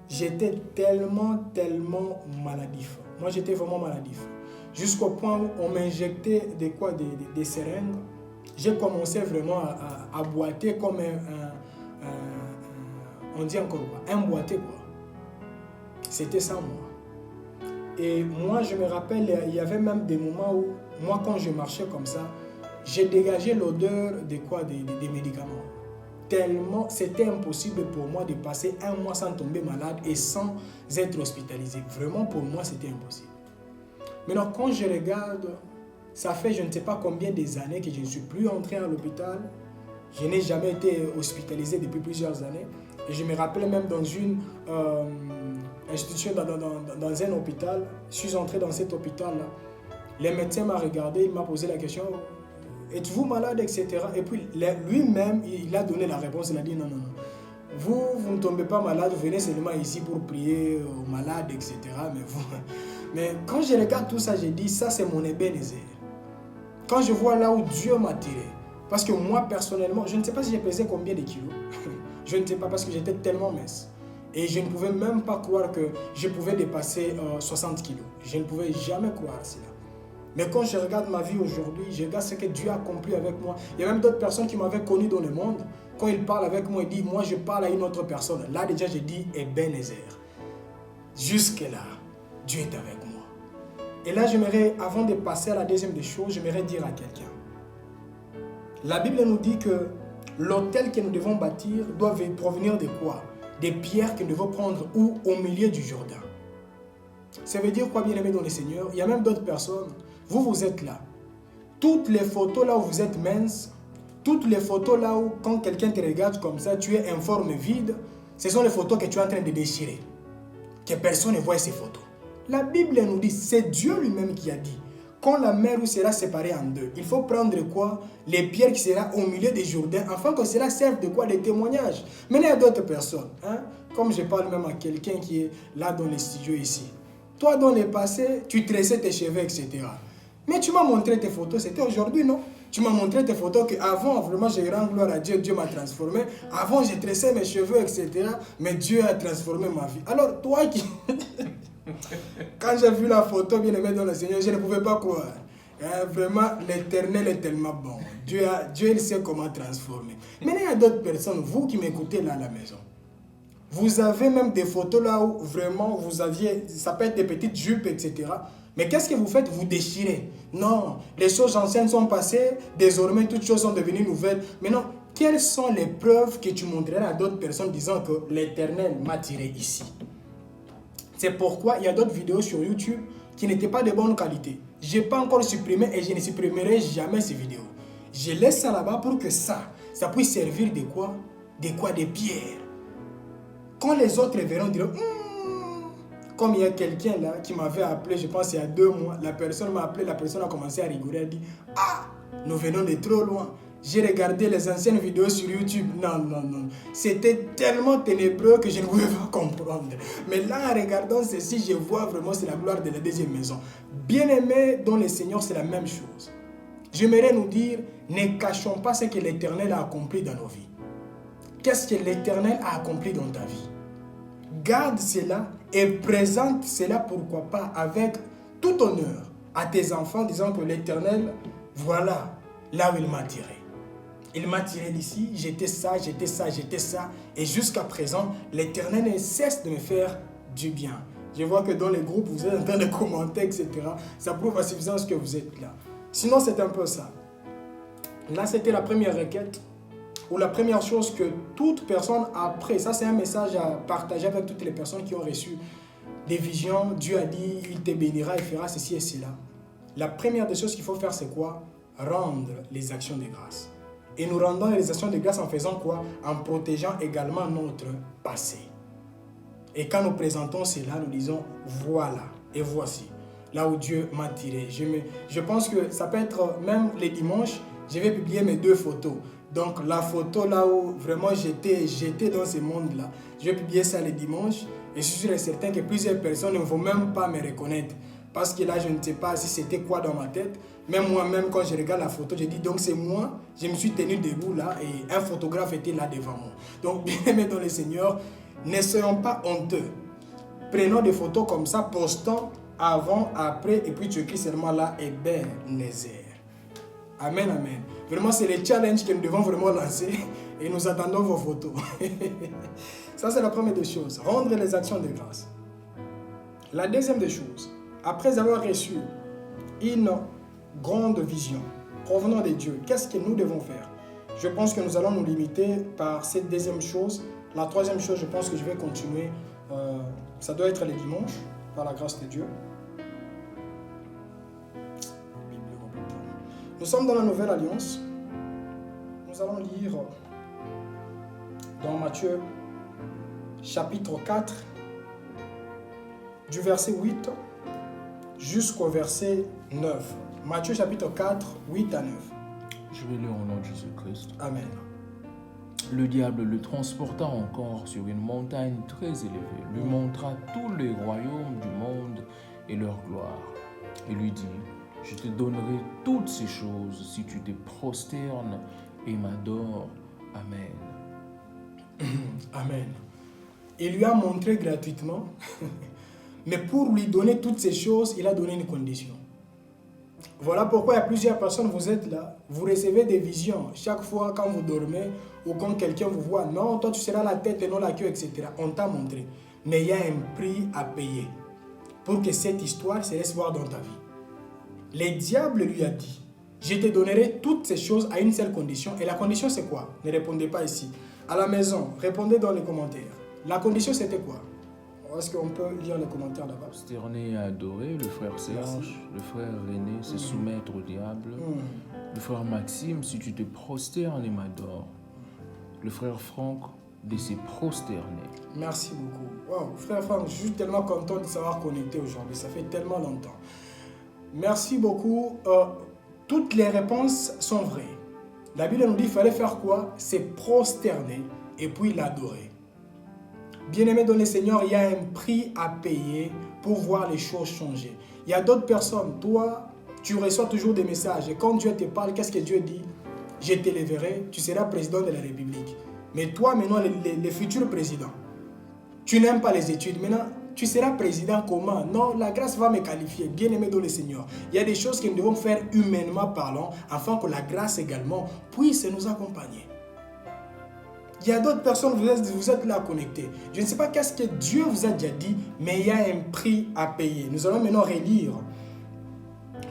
j'étais tellement maladif. Moi, j'étais vraiment maladif. Jusqu'au point où on m'injectait des seringues. J'ai commencé vraiment à boiter comme on dit encore quoi, un boité quoi. C'était ça moi. Et moi je me rappelle, il y avait même des moments où moi quand je marchais comme ça, j'ai dégagé l'odeur des médicaments. Tellement c'était impossible pour moi de passer un mois sans tomber malade et sans être hospitalisé. Vraiment pour moi c'était impossible. Maintenant quand je regarde, ça fait je ne sais pas combien des années que je ne suis plus entré à l'hôpital. Je n'ai jamais été hospitalisé depuis plusieurs années. Et je me rappelle même dans une institution, dans un hôpital, je suis entré dans cet hôpital-là. Le médecin m'a regardé, il m'a posé la question, êtes-vous malade, etc. Et puis lui-même, il a donné la réponse, il a dit non. Vous ne tombez pas malade, vous venez seulement ici pour prier aux malades, etc. Mais quand je regarde tout ça, je dis, ça c'est mon Ebenezer. Quand je vois là où Dieu m'a tiré, parce que moi personnellement, je ne sais pas si j'ai pesé combien de kilos. Je ne sais pas parce que j'étais tellement mince. Et je ne pouvais même pas croire que je pouvais dépasser 60 kilos. Je ne pouvais jamais croire à cela. Mais quand je regarde ma vie aujourd'hui, je regarde ce que Dieu a accompli avec moi. Il y a même d'autres personnes qui m'avaient connu dans le monde. Quand ils parlent avec moi, ils disent, moi je parle à une autre personne. Là déjà je dis Ebenezer. Jusque-là, Dieu est avec moi. Et là, avant de passer à la deuxième des choses, j'aimerais dire à quelqu'un. La Bible nous dit que l'autel que nous devons bâtir doit provenir de quoi? Des pierres que nous devons prendre où? Au milieu du Jourdain. Ça veut dire quoi, bien-aimé dans le Seigneur? Il y a même d'autres personnes. Vous êtes là. Toutes les photos là où vous êtes mince, toutes les photos là où, quand quelqu'un te regarde comme ça, tu es informe vide, ce sont les photos que tu es en train de déchirer. Que personne ne voit ces photos. La Bible nous dit, c'est Dieu lui-même qui a dit, quand la mer sera séparée en deux, il faut prendre quoi? Les pierres qui seront au milieu des Jourdains, afin que cela serve de quoi? Des témoignages. Mais il y a d'autres personnes, comme je parle même à quelqu'un qui est là dans les studios ici. Toi, dans le passé, tu tressais tes cheveux, etc. Mais tu m'as montré tes photos, c'était aujourd'hui, non? Tu m'as montré tes photos qu'avant, vraiment, je rends gloire à Dieu, Dieu m'a transformé. Avant, j'ai tressé mes cheveux, etc. Mais Dieu a transformé ma vie. Alors, toi qui... Quand j'ai vu la photo, bien aimé dans le Seigneur, je ne pouvais pas croire. Vraiment, l'Éternel est tellement bon. Dieu, il sait comment transformer. Mais il y a d'autres personnes, vous qui m'écoutez là à la maison. Vous avez même des photos là où vraiment vous aviez, ça peut être des petites jupes, etc. Mais qu'est-ce que vous faites? Vous déchirez. Non, les choses anciennes sont passées, désormais toutes choses sont devenues nouvelles. Maintenant, quelles sont les preuves que tu montrerais à d'autres personnes disant que l'Éternel m'a tiré ici? C'est pourquoi il y a d'autres vidéos sur YouTube qui n'étaient pas de bonne qualité. Je n'ai pas encore supprimé et je ne supprimerai jamais ces vidéos. Je laisse ça là-bas pour que ça puisse servir de quoi? Des pierres. Quand les autres verront, ils diront, comme il y a quelqu'un là qui m'avait appelé, je pense il y a 2 mois, la personne m'a appelé, la personne a commencé à rigoler, elle a dit, nous venons de trop loin. J'ai regardé les anciennes vidéos sur YouTube. Non. C'était tellement ténébreux que je ne pouvais pas comprendre. Mais là, en regardant ceci, je vois vraiment c'est la gloire de la deuxième maison. Bien-aimés dans le Seigneur, c'est la même chose. J'aimerais nous dire, ne cachons pas ce que l'Éternel a accompli dans nos vies. Qu'est-ce que l'Éternel a accompli dans ta vie? Garde cela et présente cela, pourquoi pas, avec tout honneur à tes enfants, disant que l'Éternel, voilà là où il m'a tiré. Il m'a tiré d'ici, j'étais ça. Et jusqu'à présent, l'Éternel ne cesse de me faire du bien. Je vois que dans les groupes, vous êtes en train de commenter, etc. Ça prouve à suffisance que vous êtes là. Sinon, c'est un peu ça. Là, c'était la première requête, ou la première chose que toute personne après, ça c'est un message à partager avec toutes les personnes qui ont reçu des visions. Dieu a dit, il te bénira, il fera ceci et cela. La première des choses qu'il faut faire, c'est quoi? Rendre les actions de grâce. Et nous rendons les actions de grâce en faisant quoi? En protégeant également notre passé. Et quand nous présentons cela, nous disons, voilà, et voici, là où Dieu m'a tiré. Je pense que ça peut être même les dimanches, je vais publier mes 2 photos. Donc la photo là où vraiment j'étais dans ce monde-là, je vais publier ça les dimanches. Et je suis sûr et certain que plusieurs personnes ne vont même pas me reconnaître. Parce que là, je ne sais pas si c'était quoi dans ma tête. Même moi-même, quand je regarde la photo, je dis donc c'est moi. Je me suis tenu debout là et un photographe était là devant moi. Donc, bien aimés dans le Seigneur, ne soyons pas honteux. Prenons des photos comme ça, postons avant, après, et puis tu écris seulement là, Ebenezer. Amen, amen. Vraiment, c'est le challenge que nous devons vraiment lancer et nous attendons vos photos. Ça, c'est la première des choses. Rendre les actions de grâce. La deuxième des choses, après avoir reçu une grande vision provenant de Dieu, qu'est-ce que nous devons faire? Je pense que nous allons nous limiter par cette deuxième chose. La troisième chose, je pense que je vais continuer. Ça doit être les dimanches, par la grâce de Dieu. Nous sommes dans la Nouvelle Alliance. Nous allons lire dans Matthieu, chapitre 4, du verset 8 jusqu'au verset 9. Matthieu, chapitre 4, 8 à 9. Je vais lire au nom de Jésus-Christ. Amen. Le diable le transporta encore sur une montagne très élevée, lui montra tous les royaumes du monde et leur gloire, et lui dit, je te donnerai toutes ces choses si tu te prosternes et m'adores. Amen. Amen. Il lui a montré gratuitement, mais pour lui donner toutes ces choses, il a donné une condition. Voilà pourquoi il y a plusieurs personnes, vous êtes là, vous recevez des visions chaque fois quand vous dormez ou quand quelqu'un vous voit. Non, toi tu seras la tête et non la queue, etc. On t'a montré. Mais il y a un prix à payer pour que cette histoire se laisse voir dans ta vie. Le diable lui a dit, je te donnerai toutes ces choses à une seule condition. Et la condition c'est quoi? Ne répondez pas ici. À la maison, répondez dans les commentaires. La condition c'était quoi? Est-ce qu'on peut lire les commentaires d'abord? Prosterner et adorer, le frère Serge, le frère René, se soumettre au diable. Le frère Maxime, si tu te prosternes et m'adores. Le frère Franck, de se prosterner. Merci beaucoup. Wow, frère Franck, je suis tellement content de savoir connecter aujourd'hui. Ça fait tellement longtemps. Merci beaucoup. Toutes les réponses sont vraies. La Bible nous dit qu'il fallait faire quoi? C'est prosterner et puis l'adorer. Bien-aimé dans le Seigneur, il y a un prix à payer pour voir les choses changer. Il y a d'autres personnes, toi, tu reçois toujours des messages. Et quand Dieu te parle, qu'est-ce que Dieu dit? Je t'élèverai, tu seras président de la République. Mais toi, maintenant, le futur président, tu n'aimes pas les études. Maintenant, tu seras président comment? Non, la grâce va me qualifier. Bien-aimé dans le Seigneur, il y a des choses que nous devons faire humainement parlant, afin que la grâce également puisse nous accompagner. Il y a d'autres personnes, vous êtes là connectés. Je ne sais pas qu'est-ce que Dieu vous a déjà dit, mais il y a un prix à payer. Nous allons maintenant relire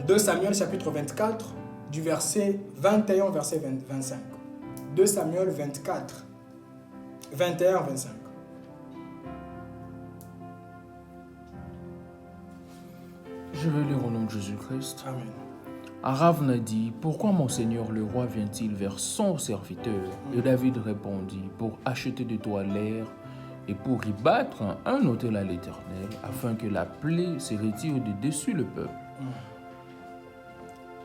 2 Samuel chapitre 24, du verset 21 au verset 25. 2 Samuel 24, 21-25. Je vais lire au nom de Jésus-Christ. Amen. Aravna dit, « Pourquoi mon Seigneur le roi vient-il vers son serviteur ?» Et David répondit, « Pour acheter de toi l'air et pour y battre un autel à l'Éternel, afin que la plaie se retire de dessus le peuple. »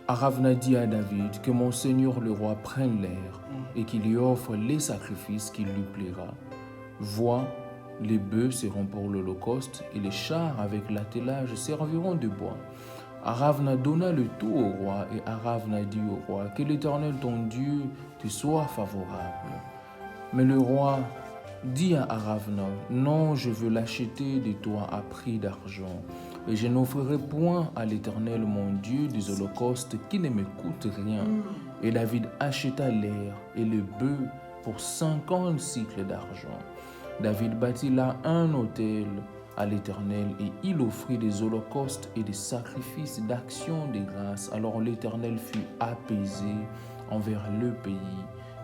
Aravna dit à David que mon Seigneur le roi prenne l'air et qu'il lui offre les sacrifices qu'il lui plaira. Vois, les bœufs seront pour l'holocauste et les chars avec l'attelage serviront de bois. Aravna donna le tout au roi et Aravna dit au roi que l'Éternel ton Dieu te soit favorable. Mais le roi dit à Aravna, non, je veux l'acheter de toi à prix d'argent. Et je n'offrirai point à l'Éternel mon Dieu des holocaustes qui ne me coûtent rien. Et David acheta l'air et le bœuf pour 50 cycles d'argent. David bâtit là un autel à l'Éternel et il offrit des holocaustes et des sacrifices d'action de grâce. Alors l'Éternel fut apaisé envers le pays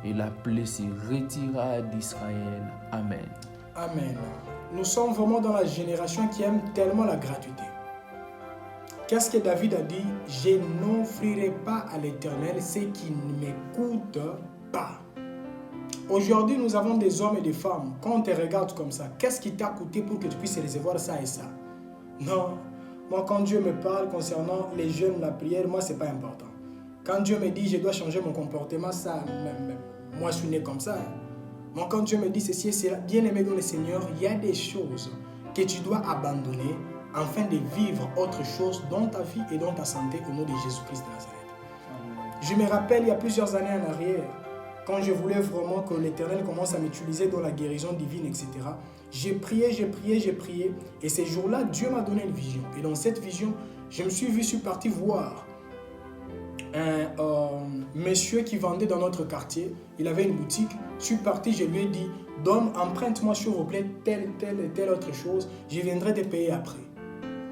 et la plaie se retira d'Israël. Amen. Amen. Nous sommes vraiment dans la génération qui aime tellement la gratuité. Qu'est-ce que David a dit? Je n'offrirai pas à l'Éternel ce qui ne me coûte pas. Aujourd'hui, nous avons des hommes et des femmes. Quand on te regarde comme ça, qu'est-ce qui t'a coûté pour que tu puisses recevoir ça et ça? Non. Moi, quand Dieu me parle concernant les jeûnes, la prière, moi, ce n'est pas important. Quand Dieu me dit, je dois changer mon comportement, ça, moi, je suis né comme ça. Moi, quand Dieu me dit ceci et cela, bien aimé dans le Seigneur, il y a des choses que tu dois abandonner afin de vivre autre chose dans ta vie et dans ta santé au nom de Jésus-Christ de Nazareth. Je me rappelle, il y a plusieurs années en arrière, quand je voulais vraiment que l'Éternel commence à m'utiliser dans la guérison divine, etc., j'ai prié. Et ces jours-là, Dieu m'a donné une vision. Et dans cette vision, je suis parti voir un monsieur qui vendait dans notre quartier. Il avait une boutique. Je suis parti, je lui ai dit, emprunte-moi s'il vous plaît telle autre chose. Je viendrai te payer après.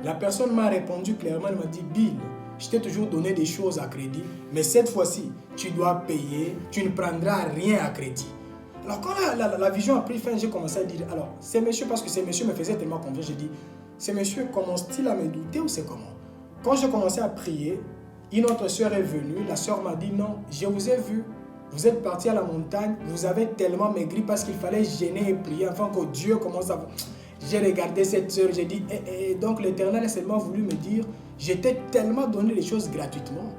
La personne m'a répondu clairement, elle m'a dit, Bill, je t'ai toujours donné des choses à crédit, mais cette fois-ci, tu dois payer, tu ne prendras rien à crédit. Alors quand la vision a pris fin, j'ai commencé à dire, alors, ces messieurs, parce que ces messieurs me faisaient tellement confiance, j'ai dit, ces messieurs commencent-ils à me douter ou c'est comment? Quand j'ai commencé à prier, une autre soeur est venue, la soeur m'a dit, non, je vous ai vu, vous êtes parti à la montagne, vous avez tellement maigri parce qu'il fallait gêner et prier afin que Dieu commence à... J'ai regardé cette soeur, j'ai dit, donc l'Éternel a seulement voulu me dire, je t'ai tellement donné les choses gratuitement.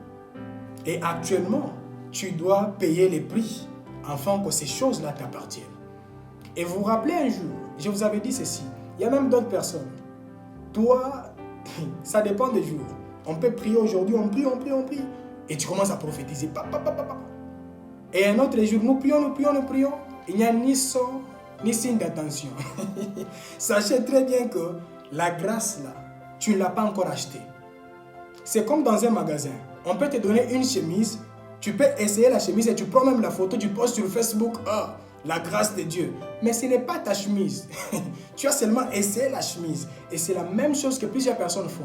Et actuellement, tu dois payer les prix afin que ces choses-là t'appartiennent. Et vous vous rappelez un jour, je vous avais dit ceci, il y a même d'autres personnes. Toi, ça dépend des jours. On peut prier aujourd'hui, on prie. Et tu commences à prophétiser. Et un autre jour, nous prions. Il n'y a ni son, ni signe d'attention. Sachez très bien que la grâce là, tu ne l'as pas encore achetée. C'est comme dans un magasin. On peut te donner une chemise, tu peux essayer la chemise et tu prends même la photo, tu postes sur Facebook, la grâce de Dieu. Mais ce n'est pas ta chemise. Tu as seulement essayé la chemise. Et c'est la même chose que plusieurs personnes font.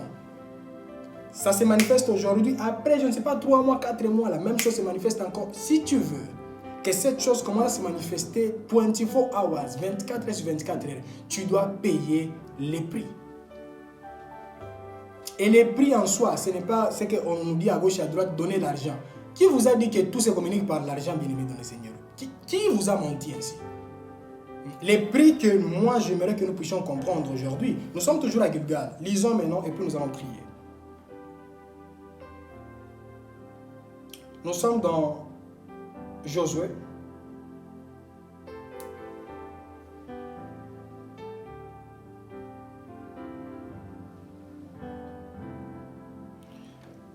Ça se manifeste aujourd'hui. Après, je ne sais pas, 3 mois, 4 mois, la même chose se manifeste encore. Si tu veux que cette chose commence à se manifester 24 hours, 24 heures sur 24 heures, tu dois payer les prix. Et les prix en soi, ce n'est pas ce qu'on nous dit à gauche et à droite, donner l'argent. Qui vous a dit que tout se communique par l'argent, bien-aimé dans le Seigneur? Qui vous a menti ainsi? Les prix que moi, j'aimerais que nous puissions comprendre aujourd'hui, nous sommes toujours à Gilgal. Lisons maintenant et puis nous allons prier. Nous sommes dans Josué.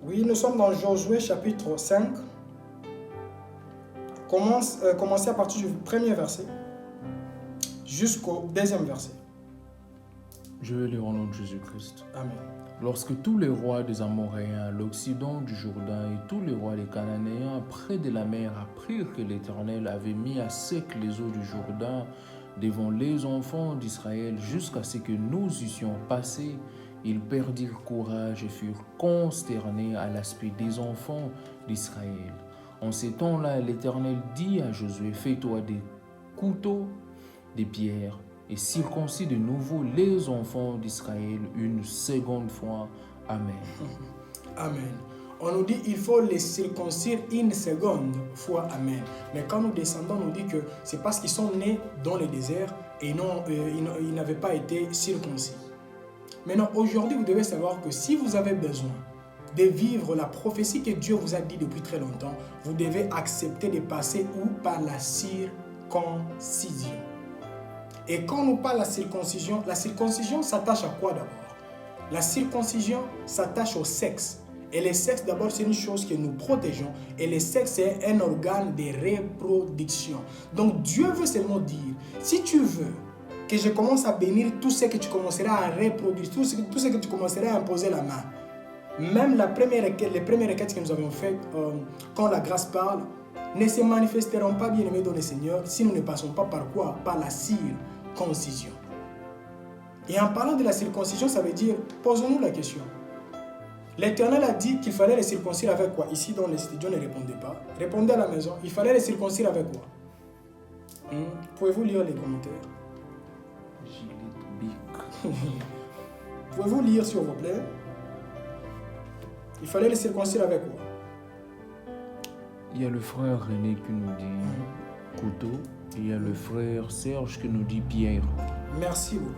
Oui, nous sommes dans Josué chapitre 5. Commencez à partir du premier verset jusqu'au 2e verset. Je vais lire au nom de Jésus-Christ. Amen. Lorsque tous les rois des Amoréens à l'occident du Jourdain et tous les rois des Cananéens près de la mer apprirent que l'Éternel avait mis à sec les eaux du Jourdain devant les enfants d'Israël jusqu'à ce que nous eussions passé, ils perdirent courage et furent consternés à l'aspect des enfants d'Israël. En ces temps-là, l'Éternel dit à Josué, fais-toi des couteaux, des pierres, et circoncis de nouveau les enfants d'Israël une seconde fois. Amen. Amen. On nous dit il faut les circoncire une seconde fois. Amen. Mais quand nous descendons, on nous dit que c'est parce qu'ils sont nés dans le désert et ils n'avaient pas été circoncis. Maintenant, aujourd'hui, vous devez savoir que si vous avez besoin de vivre la prophétie que Dieu vous a dit depuis très longtemps, vous devez accepter de passer par la circoncision. Et quand on parle de la circoncision s'attache à quoi d'abord? La circoncision s'attache au sexe. Et le sexe, d'abord, c'est une chose que nous protégeons. Et le sexe, c'est un organe de reproduction. Donc, Dieu veut seulement dire, si tu veux que je commence à bénir tout ce que tu commenceras à reproduire, tout ce que tu commenceras à imposer la main, même les premières requêtes que nous avons faites, quand la grâce parle, ne se manifesteront pas, bien-aimés dans le Seigneur, si nous ne passons pas par quoi? Par la circoncision. Et en parlant de la circoncision, ça veut dire, posons-nous la question. L'Éternel a dit qu'il fallait les circoncire avec quoi? Ici dans les studios, ne répondez pas. Répondez à la maison. Il fallait les circoncire avec quoi? Pouvez-vous lire les commentaires? Pouvez-vous lire s'il vous plaît? Il fallait les circoncire avec quoi? Il y a le frère René qui nous dit couteau. Et il y a le frère Serge qui nous dit pierre. Merci beaucoup.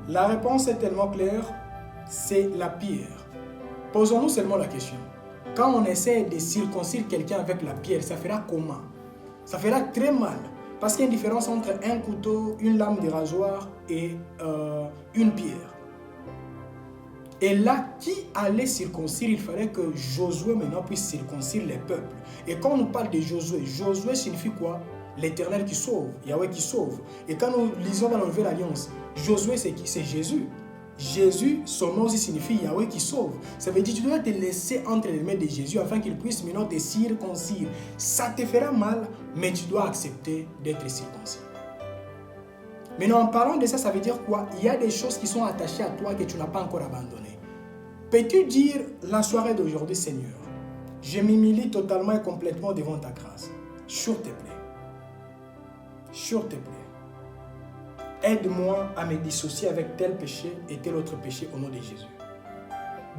La réponse est tellement claire, c'est la pierre. Posons-nous seulement la question. Quand on essaie de circoncire quelqu'un avec la pierre, ça fera comment? Ça fera très mal. Parce qu'il y a une différence entre un couteau, une lame de rasoir et une pierre. Et là, qui allait circoncire? Il fallait que Josué maintenant puisse circoncire les peuples. Et quand on nous parle de Josué, Josué signifie quoi? L'Éternel qui sauve, Yahweh qui sauve. Et quand nous lisons dans la Nouvelle Alliance, Josué c'est qui? C'est Jésus. Jésus, son nom aussi signifie Yahweh qui sauve. Ça veut dire que tu dois te laisser entre les mains de Jésus afin qu'il puisse maintenant te circoncire. Ça te fera mal, mais tu dois accepter d'être circoncis. Maintenant, en parlant de ça, ça veut dire quoi? Il y a des choses qui sont attachées à toi que tu n'as pas encore abandonnées. Peux-tu dire la soirée d'aujourd'hui, Seigneur, je m'humilie totalement et complètement devant ta grâce. S'il te plaît. S'il te plaît. Aide-moi à me dissocier avec tel péché et tel autre péché au nom de Jésus.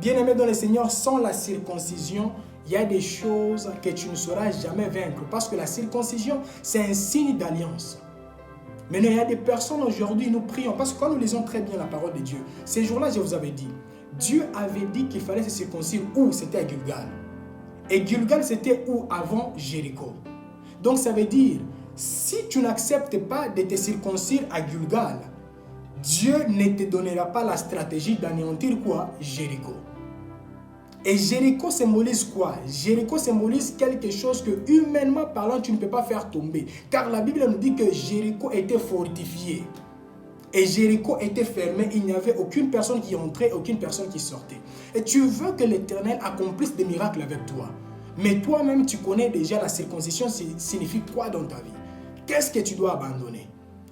Bien-aimé dans le Seigneur, sans la circoncision, il y a des choses que tu ne sauras jamais vaincre. Parce que la circoncision, c'est un signe d'alliance. Maintenant, il y a des personnes aujourd'hui, nous prions. Parce que quand nous lisons très bien la parole de Dieu, ces jours-là, je vous avais dit, Dieu avait dit qu'il fallait se circoncire où? C'était à Gilgal. Et Gilgal, c'était où? Avant Jéricho. Donc, ça veut dire, si tu n'acceptes pas de te circoncire à Gilgal, Dieu ne te donnera pas la stratégie d'anéantir quoi? Jéricho. Et Jéricho symbolise quoi? Jéricho symbolise quelque chose que, humainement parlant, tu ne peux pas faire tomber. Car la Bible nous dit que Jéricho était fortifié. Et Jéricho était fermé. Il n'y avait aucune personne qui entrait, aucune personne qui sortait. Et tu veux que l'Éternel accomplisse des miracles avec toi. Mais toi-même, tu connais déjà la circoncision signifie quoi dans ta vie? Qu'est-ce que tu dois abandonner?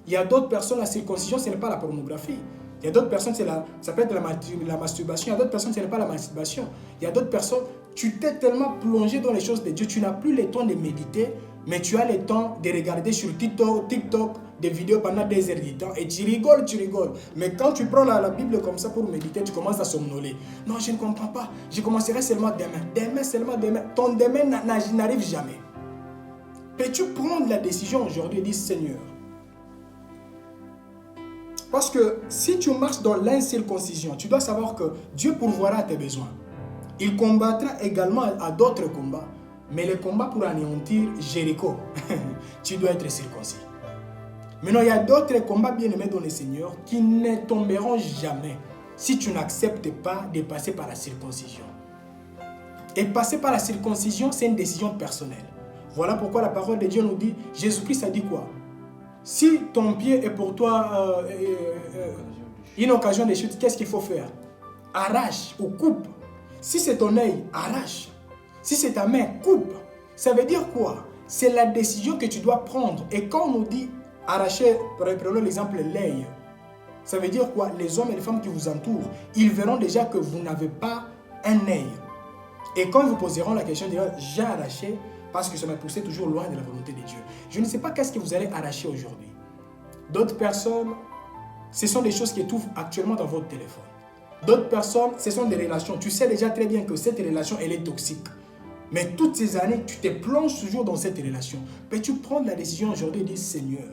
Il y a d'autres personnes, la circoncision, ce n'est pas la pornographie. Il y a d'autres personnes, ça peut être la masturbation. Il y a d'autres personnes, ce n'est pas la masturbation. Il y a d'autres personnes, tu t'es tellement plongé dans les choses de Dieu, tu n'as plus le temps de méditer, mais tu as le temps de regarder sur TikTok des vidéos pendant des heures de temps et tu rigoles. Mais quand tu prends la Bible comme ça pour méditer, tu commences à somnoler. Non, je ne comprends pas. Je commencerai seulement demain. Seulement demain. Ton demain n'arrive jamais. Peux-tu prendre la décision aujourd'hui et dire Seigneur? Parce que si tu marches dans l'incirconcision, tu dois savoir que Dieu pourvoira à tes besoins. Il combattra également à d'autres combats. Mais le combat pour anéantir Jéricho, tu dois être circoncis. Maintenant, il y a d'autres combats bien-aimés dans le Seigneur qui ne tomberont jamais si tu n'acceptes pas de passer par la circoncision. Et passer par la circoncision, c'est une décision personnelle. Voilà pourquoi la parole de Dieu nous dit, Jésus-Christ a dit quoi? Si ton pied est pour toi une occasion de chute, qu'est-ce qu'il faut faire? Arrache ou coupe. Si c'est ton œil, arrache. Si c'est ta main, coupe. Ça veut dire quoi? C'est la décision que tu dois prendre. Et quand on nous dit arracher, prenons l'exemple de l'œil, ça veut dire quoi? Les hommes et les femmes qui vous entourent, ils verront déjà que vous n'avez pas un œil. Et quand ils vous poseront la question, ils diront, j'ai arraché parce que ça m'a poussé toujours loin de la volonté de Dieu. Je ne sais pas qu'est-ce que vous allez arracher aujourd'hui. D'autres personnes, ce sont des choses qui trouvent actuellement dans votre téléphone. D'autres personnes, ce sont des relations. Tu sais déjà très bien que cette relation, elle est toxique. Mais toutes ces années, tu te plonges toujours dans cette relation. Mais tu prends la décision aujourd'hui et dis, Seigneur,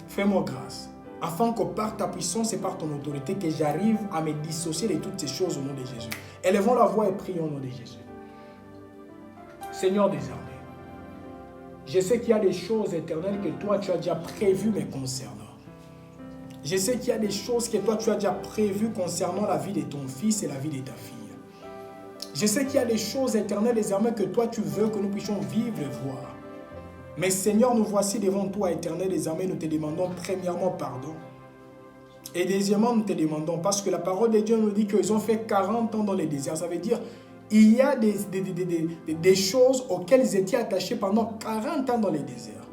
fais-moi grâce, afin que par ta puissance et par ton autorité, que j'arrive à me dissocier de toutes ces choses au nom de Jésus. Élevons la voix et prions au nom de Jésus. Seigneur des armées, je sais qu'il y a des choses éternelles que toi tu as déjà prévues me concernant. Je sais qu'il y a des choses que toi tu as déjà prévues concernant la vie de ton fils et la vie de ta fille. Je sais qu'il y a des choses éternelles désormais que toi tu veux que nous puissions vivre et voir. Mais Seigneur, nous voici devant toi, éternel désormais, nous te demandons premièrement pardon. Et deuxièmement, nous te demandons, parce que la parole de Dieu nous dit qu'ils ont fait 40 ans dans les déserts. Ça veut dire il y a des choses auxquelles ils étaient attachés pendant 40 ans dans les déserts.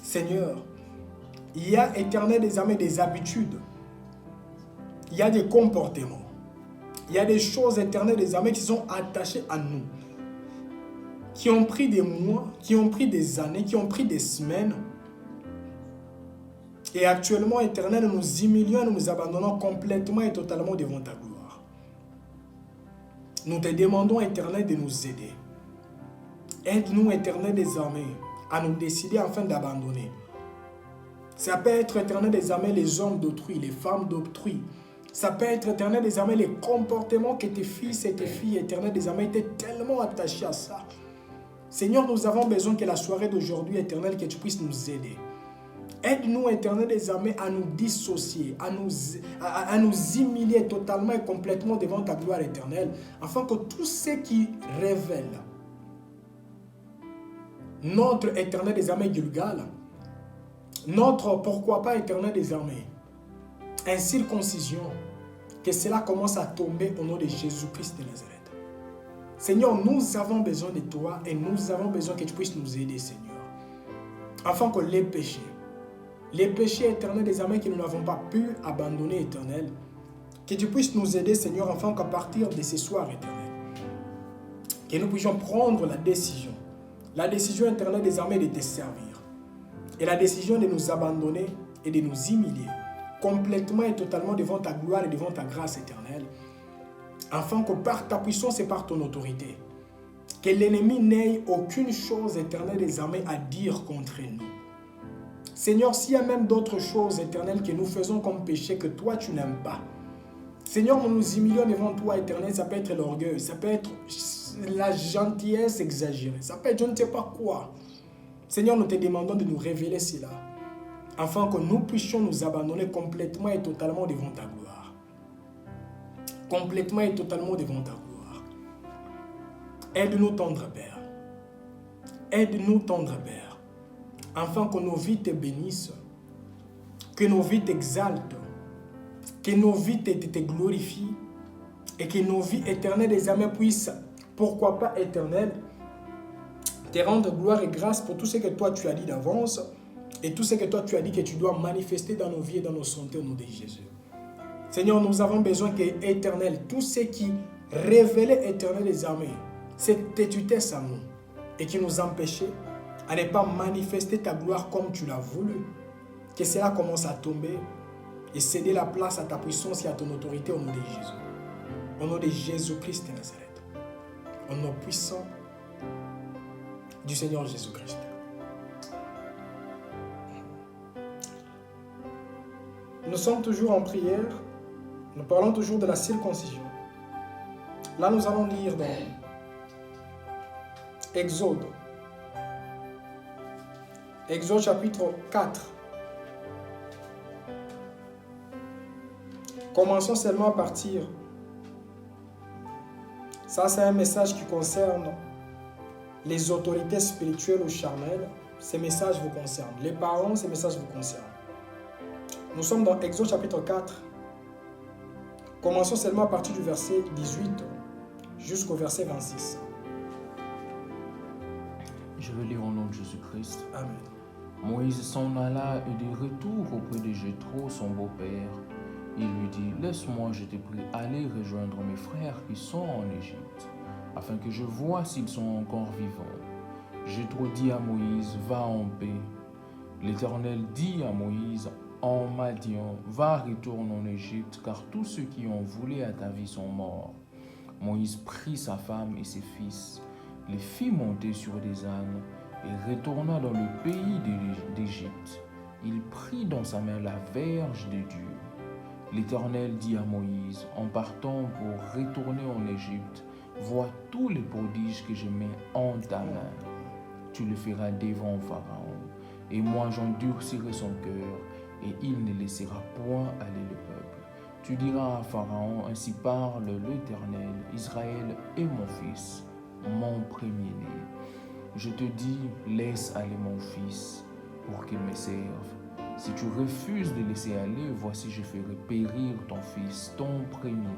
Seigneur, il y a, éternel désormais, des habitudes. Il y a des comportements. Il y a des choses éternelles désormais qui sont attachées à nous. Qui ont pris des mois, qui ont pris des années, qui ont pris des semaines. Et actuellement, éternel, nous nous humilions et nous nous abandonnons complètement et totalement devant ta gloire. Nous te demandons, éternel, de nous aider. Aide-nous, éternel, désormais, à nous décider afin d'abandonner. Ça peut être, éternel, désormais, les hommes d'autrui, les femmes d'autrui. Ça peut être, éternel, désormais, les comportements que tes fils et tes filles, éternel, désormais, étaient tellement attachés à ça. Seigneur, nous avons besoin que la soirée d'aujourd'hui, éternel, que tu puisses nous aider. Aide-nous, éternel des armées, à nous dissocier, à nous humilier totalement et complètement devant ta gloire éternelle, afin que tout ce qui révèle notre éternel des armées Gilgal, notre pourquoi pas éternel des armées, incirconcision, que cela commence à tomber au nom de Jésus-Christ de Nazareth. Seigneur, nous avons besoin de toi et nous avons besoin que tu puisses nous aider, Seigneur. Afin que les péchés éternels des armées que nous n'avons pas pu abandonner, éternel, que tu puisses nous aider, Seigneur, afin qu'à partir de ce soir, éternel, que nous puissions prendre la décision éternelle des armées de te servir et la décision de nous abandonner et de nous humilier complètement et totalement devant ta gloire et devant ta grâce éternelle, afin que par ta puissance et par ton autorité, que l'ennemi n'ait aucune chose éternelle des armées à dire contre nous. Seigneur, s'il y a même d'autres choses éternelles que nous faisons comme péché que toi tu n'aimes pas, Seigneur, nous nous humilions devant toi éternel, ça peut être l'orgueil, ça peut être la gentillesse exagérée, ça peut être je ne sais pas quoi. Seigneur, nous te demandons de nous révéler cela, afin que nous puissions nous abandonner complètement et totalement devant ta gloire. Complètement et totalement devant ta gloire. Aide-nous, tendre Père. Aide-nous, tendre Père, afin que nos vies te bénissent, que nos vies t'exaltent, que nos vies te glorifient et que nos vies éternelles désormais puissent, pourquoi pas éternelles, te rendre gloire et grâce pour tout ce que toi tu as dit d'avance et tout ce que toi tu as dit que tu dois manifester dans nos vies et dans nos santé au nom de Jésus. Seigneur, nous avons besoin que éternel, tout ce qui révélait éternel les armées, cette têtutesse à nous et qui nous empêchait à ne pas manifester ta gloire comme tu l'as voulu, que cela commence à tomber et céder la place à ta puissance et à ton autorité au nom de Jésus. Au nom de Jésus-Christ de Nazareth. Au nom puissant du Seigneur Jésus-Christ. Nous sommes toujours en prière. Nous parlons toujours de la circoncision. Là, nous allons lire dans Exode. Exode chapitre 4. Commençons seulement à partir. Ça, c'est un message qui concerne les autorités spirituelles ou charnelles. Ces messages vous concernent. Les parents, ces messages vous concernent. Nous sommes dans Exode chapitre 4. Commençons seulement à partir du verset 18 jusqu'au verset 26. Je vais lire au nom de Jésus-Christ. Amen. Moïse s'en alla et de retour auprès de Jéthro, son beau-père. Il lui dit, « Laisse-moi, je te prie, aller rejoindre mes frères qui sont en Égypte. » afin que je voie s'ils sont encore vivants. Jéthro dit à Moïse, va en paix. L'Éternel dit à Moïse, en Madian, va, retourne en Égypte, car tous ceux qui ont voulu à ta vie sont morts. Moïse prit sa femme et ses fils, les fit monter sur des ânes, et retourna dans le pays d'Égypte. Il prit dans sa main la verge de Dieu. L'Éternel dit à Moïse, en partant pour retourner en Égypte, vois tous les prodiges que je mets en ta main. Tu le feras devant Pharaon, et moi j'endurcirai son cœur, et il ne laissera point aller le peuple. Tu diras à Pharaon, ainsi parle l'Éternel, Israël est mon fils, mon premier-né. Je te dis, laisse aller mon fils, pour qu'il me serve. Si tu refuses de laisser aller, voici je ferai périr ton fils, ton premier-né.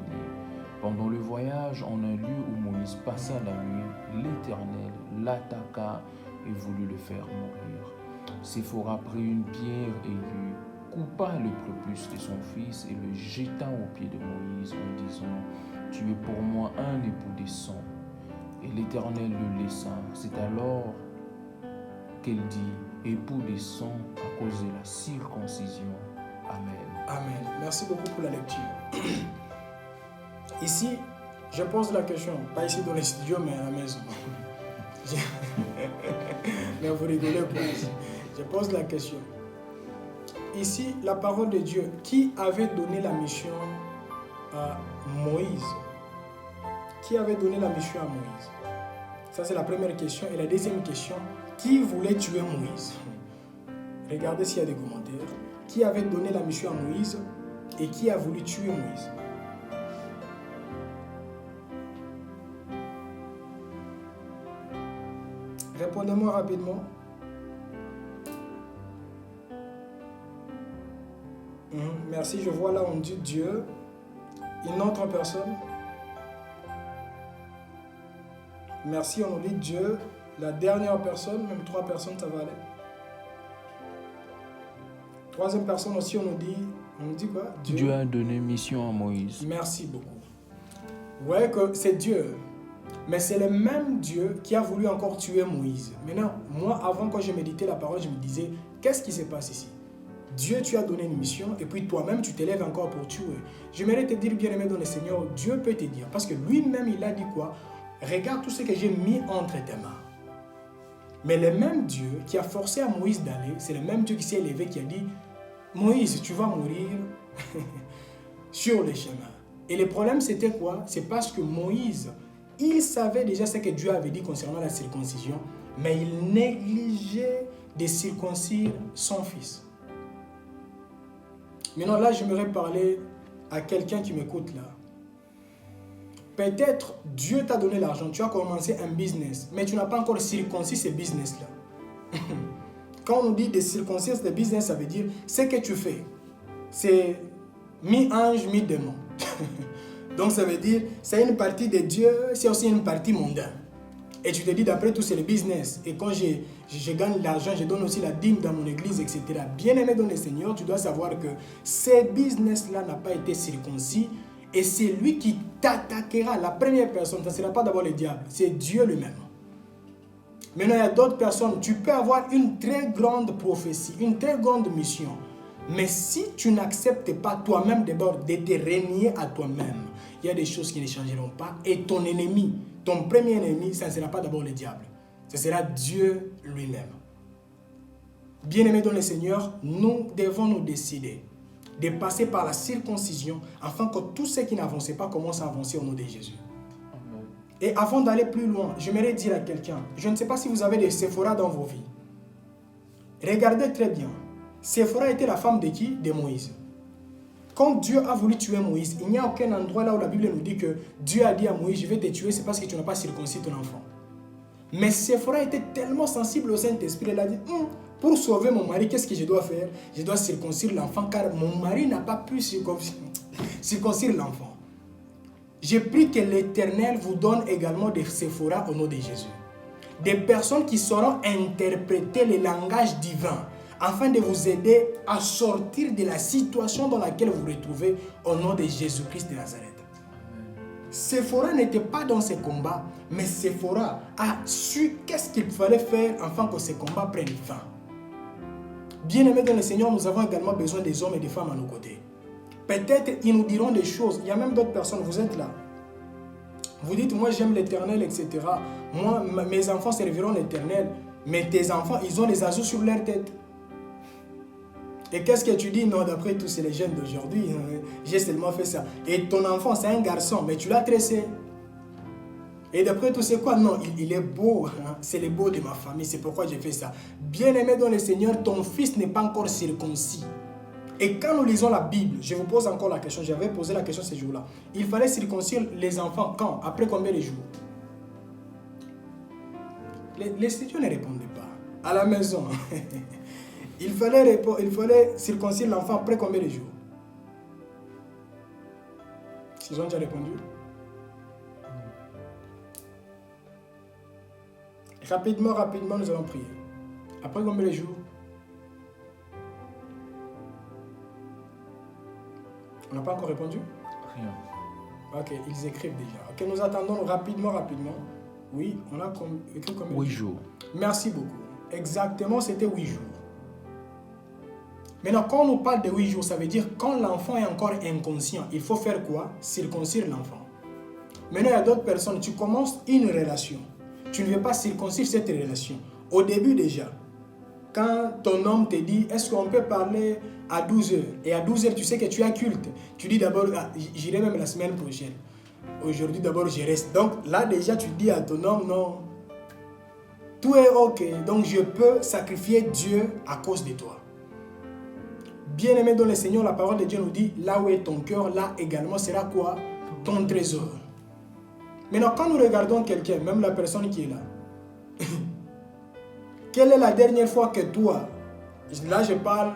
Pendant le voyage, en un lieu où Moïse passa la nuit, l'Éternel l'attaqua et voulut le faire mourir. Séphora prit une pierre aiguë, coupa le prépuce de son fils et le jeta aux pieds de Moïse en disant, « Tu es pour moi un époux de sang. » Et l'Éternel le laissa. C'est alors qu'elle dit, « Époux de sang à cause de la circoncision. » Amen. Amen. Merci beaucoup pour la lecture. Ici, je pose la question, pas ici dans les studios, mais à la maison. Mais vous rigolez pas. Je pose la question. Ici, la parole de Dieu, qui avait donné la mission à Moïse? Qui avait donné la mission à Moïse? Ça, c'est la première question. Et la deuxième question, qui voulait tuer Moïse? Regardez s'il y a des commentaires. Qui avait donné la mission à Moïse et qui a voulu tuer Moïse? Répondez-moi rapidement. Merci, je vois là, on dit Dieu. Une autre personne. Merci, on nous dit Dieu. La dernière personne, même 3 personnes, ça va aller. Troisième personne aussi, on nous dit quoi? Dieu a donné mission à Moïse. Merci beaucoup. Vous voyez que c'est Dieu. Mais c'est le même Dieu qui a voulu encore tuer Moïse. Maintenant, moi, avant, quand je méditais la parole, je me disais, qu'est-ce qui se passe ici? Dieu, tu as donné une mission et puis toi-même, tu t'élèves encore pour tuer. J'aimerais te dire, bien-aimé dans le Seigneur, Dieu peut te dire. Parce que lui-même, il a dit quoi? Regarde tout ce que j'ai mis entre tes mains. Mais le même Dieu qui a forcé à Moïse d'aller, c'est le même Dieu qui s'est élevé, qui a dit, Moïse, tu vas mourir sur le chemin. Et le problème, c'était quoi? C'est parce que Moïse, il savait déjà ce que Dieu avait dit concernant la circoncision, mais il négligeait de circoncire son fils. Maintenant, là, j'aimerais parler à quelqu'un qui m'écoute là. Peut-être Dieu t'a donné l'argent, tu as commencé un business, mais tu n'as pas encore circoncis ce business-là. Quand on nous dit de circoncire ce business, ça veut dire ce que tu fais, c'est mi-ange, mi-démon. Donc ça veut dire, c'est une partie de Dieu, c'est aussi une partie mondaine. Et tu te dis, d'après tout, c'est le business. Et quand je gagne l'argent, je donne aussi la dîme dans mon église, etc. Bien-aimé dans le Seigneur, tu dois savoir que ce business-là n'a pas été circoncis. Et c'est lui qui t'attaquera. La première personne, ce ne sera pas d'abord le diable, c'est Dieu lui-même. Maintenant, il y a d'autres personnes. Tu peux avoir une très grande prophétie, une très grande mission. Mais si tu n'acceptes pas toi-même d'abord de te renier à toi-même, il y a des choses qui ne changeront pas. Et ton ennemi, ton premier ennemi, ça ne sera pas d'abord le diable. Ce sera Dieu lui-même. Bien-aimés dans le Seigneur, nous devons nous décider de passer par la circoncision afin que tous ceux qui n'avançaient pas commencent à avancer au nom de Jésus. Amen. Et avant d'aller plus loin, j'aimerais dire à quelqu'un, je ne sais pas si vous avez des Séphora dans vos vies. Regardez très bien. Séphora était la femme de qui? De Moïse. Quand Dieu a voulu tuer Moïse, il n'y a aucun endroit là où la Bible nous dit que Dieu a dit à Moïse, je vais te tuer, c'est parce que tu n'as pas circoncis ton enfant. Mais Séphora était tellement sensible au Saint-Esprit, elle a dit, pour sauver mon mari, qu'est-ce que je dois faire? Je dois circoncire l'enfant, car mon mari n'a pas pu circoncire l'enfant. Je prie que l'Éternel vous donne également des Séphora au nom de Jésus. Des personnes qui sauront interpréter le langage divin, afin de vous aider à sortir de la situation dans laquelle vous vous retrouvez au nom de Jésus-Christ de Nazareth. Séphora n'était pas dans ces combats, mais Séphora a su qu'est-ce qu'il fallait faire afin que ces combats prennent fin. Bien-aimés dans le Seigneur, nous avons également besoin des hommes et des femmes à nos côtés. Peut-être ils nous diront des choses. Il y a même d'autres personnes, vous êtes là. Vous dites, moi j'aime l'Éternel, etc. Moi, mes enfants serviront l'Éternel. Mais tes enfants, ils ont des azous sur leur tête. Et qu'est-ce que tu dis? Non, d'après tous, c'est les jeunes d'aujourd'hui. J'ai seulement fait ça. Et ton enfant, c'est un garçon, mais tu l'as tressé. Et d'après tout, c'est quoi? Non, il est beau. C'est le beau de ma famille, c'est pourquoi j'ai fait ça. Bien-aimé dans le Seigneur, ton fils n'est pas encore circoncis. Et quand nous lisons la Bible, je vous pose encore la question, j'avais posé la question ce jour-là. Il fallait circoncire les enfants quand? Après combien de jours? Les étudiants ne répondaient pas. À la maison. il fallait circoncire l'enfant après combien de jours? Ils ont déjà répondu. Rapidement, nous allons prier. Après combien de jours? On n'a pas encore répondu? Rien. Ok, ils écrivent déjà. Ok, nous attendons rapidement. Oui, on a écrit combien? 8 jours. Merci beaucoup. Exactement, c'était 8 jours. Maintenant, quand on nous parle de 8 jours, ça veut dire quand l'enfant est encore inconscient, il faut faire quoi? Circoncire l'enfant. Maintenant, il y a d'autres personnes, tu commences une relation. Tu ne veux pas circoncire cette relation. Au début déjà, quand ton homme te dit, est-ce qu'on peut parler à 12h? Et à 12h, tu sais que tu as culte. Tu dis d'abord, j'irai même la semaine prochaine. Aujourd'hui, d'abord, je reste. Donc là, déjà, tu dis à ton homme, non, tout est OK. Donc, je peux sacrifier Dieu à cause de toi. Bien-aimé dans le Seigneur, la parole de Dieu nous dit, là où est ton cœur, là également sera quoi? Ton trésor. Maintenant, quand nous regardons quelqu'un, même la personne qui est là, quelle est la dernière fois que toi, là je parle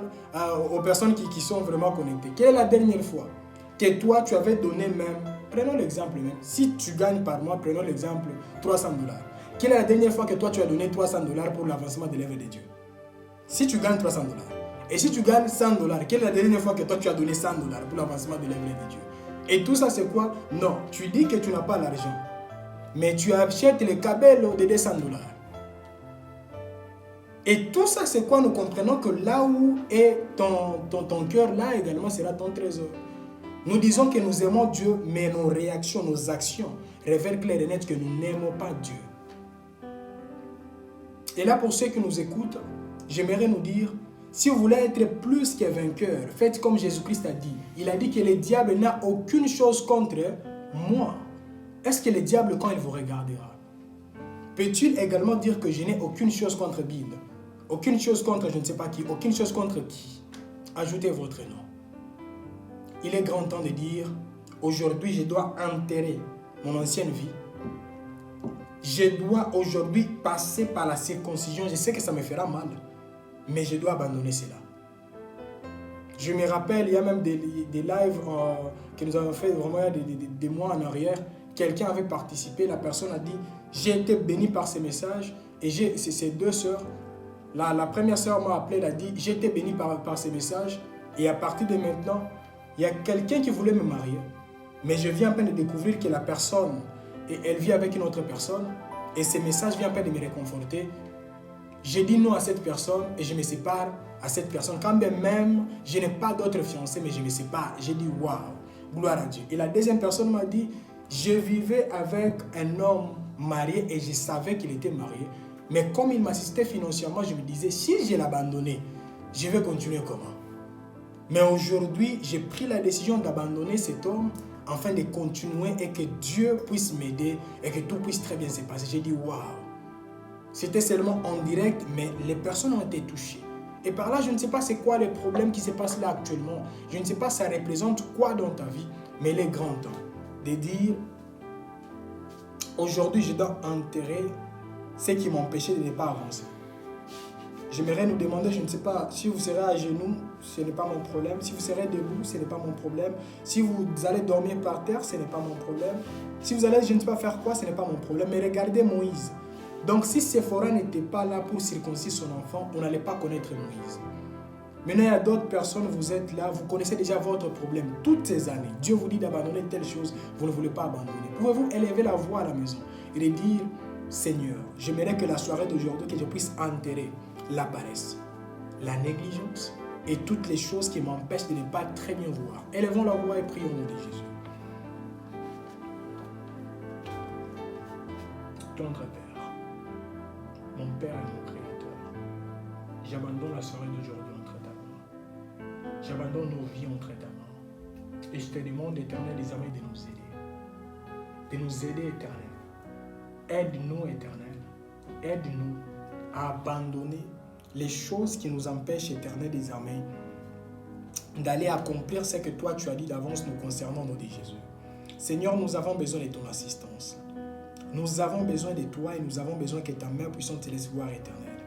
aux personnes qui sont vraiment connectées, quelle est la dernière fois que toi tu avais donné même, prenons l'exemple même, si tu gagnes par mois, prenons l'exemple $300. Quelle est la dernière fois que toi tu as donné $300 pour l'avancement de l'œuvre de Dieu? Si tu gagnes $300. Et si tu gagnes $100, quelle est la dernière fois que toi tu as donné $100 pour l'avancement de l'œuvre de Dieu? Et tout ça c'est quoi? Non, tu dis que tu n'as pas l'argent, mais tu achètes les cabellos de $200. Et tout ça, c'est quoi? Nous comprenons que là où est ton cœur, là également sera ton trésor. Nous disons que nous aimons Dieu, mais nos réactions, nos actions révèlent clair et net que nous n'aimons pas Dieu. Et là, pour ceux qui nous écoutent, j'aimerais nous dire, si vous voulez être plus que vainqueur, faites comme Jésus-Christ a dit. Il a dit que le diable n'a aucune chose contre moi. Est-ce que le diable, quand il vous regardera, peut-il également dire que je n'ai aucune chose contre Bill? Aucune chose contre je ne sais pas qui, aucune chose contre qui? Ajoutez votre nom. Il est grand temps de dire, aujourd'hui je dois enterrer mon ancienne vie. Je dois aujourd'hui passer par la circoncision. Je sais que ça me fera mal, mais je dois abandonner cela. Je me rappelle, il y a même des lives que nous avons fait vraiment des mois en arrière. Quelqu'un avait participé, la personne a dit, j'ai été béni par ces messages. Et ces deux sœurs, la première sœur m'a appelé, elle a dit, j'ai été béni par ces messages. Et à partir de maintenant, il y a quelqu'un qui voulait me marier. Mais je viens à peine de découvrir que la personne, elle vit avec une autre personne. Et ces messages viennent à peine de me réconforter. J'ai dit non à cette personne et je me sépare à cette personne. Quand bien même, je n'ai pas d'autre fiancé, mais je me sépare. J'ai dit waouh, gloire à Dieu. Et la deuxième personne m'a dit, je vivais avec un homme marié et je savais qu'il était marié. Mais comme il m'assistait financièrement, je me disais, si je l'abandonnais, je vais continuer comment? Mais aujourd'hui, j'ai pris la décision d'abandonner cet homme afin de continuer et que Dieu puisse m'aider et que tout puisse très bien se passer. J'ai dit waouh. C'était seulement en direct, mais les personnes ont été touchées. Et par là, je ne sais pas c'est quoi les problèmes qui se passent là actuellement. Je ne sais pas ça représente quoi dans ta vie, mais il est grand temps de dire, aujourd'hui, je dois enterrer ce qui m'empêchait de ne pas avancer. J'aimerais nous demander, je ne sais pas, si vous serez à genoux, ce n'est pas mon problème. Si vous serez debout, ce n'est pas mon problème. Si vous allez dormir par terre, ce n'est pas mon problème. Si vous allez, je ne sais pas faire quoi, ce n'est pas mon problème. Mais regardez Moïse. Donc si Séphora n'était pas là pour circoncire son enfant, on n'allait pas connaître Moïse. Maintenant, il y a d'autres personnes, vous êtes là, vous connaissez déjà votre problème toutes ces années. Dieu vous dit d'abandonner telle chose, vous ne voulez pas abandonner. Pouvez-vous élever la voix à la maison et de dire, Seigneur, j'aimerais que la soirée d'aujourd'hui, que je puisse enterrer la paresse, la négligence et toutes les choses qui m'empêchent de ne pas très bien voir. Élevons la voix et prions au nom de Jésus. Tendre Père, mon Père et mon Créateur, j'abandonne la soirée d'aujourd'hui entre ta main. J'abandonne nos vies entre ta main. Et je te demande, Éternel, désormais de nous aider. De nous aider, Éternel. Aide-nous, Éternel. Aide-nous à abandonner les choses qui nous empêchent, Éternel, désormais, d'aller accomplir ce que toi tu as dit d'avance nous concernant au nom de Jésus. Seigneur, nous avons besoin de ton assistance. Nous avons besoin de toi et nous avons besoin que ta main puissante te laisse voir, Éternel.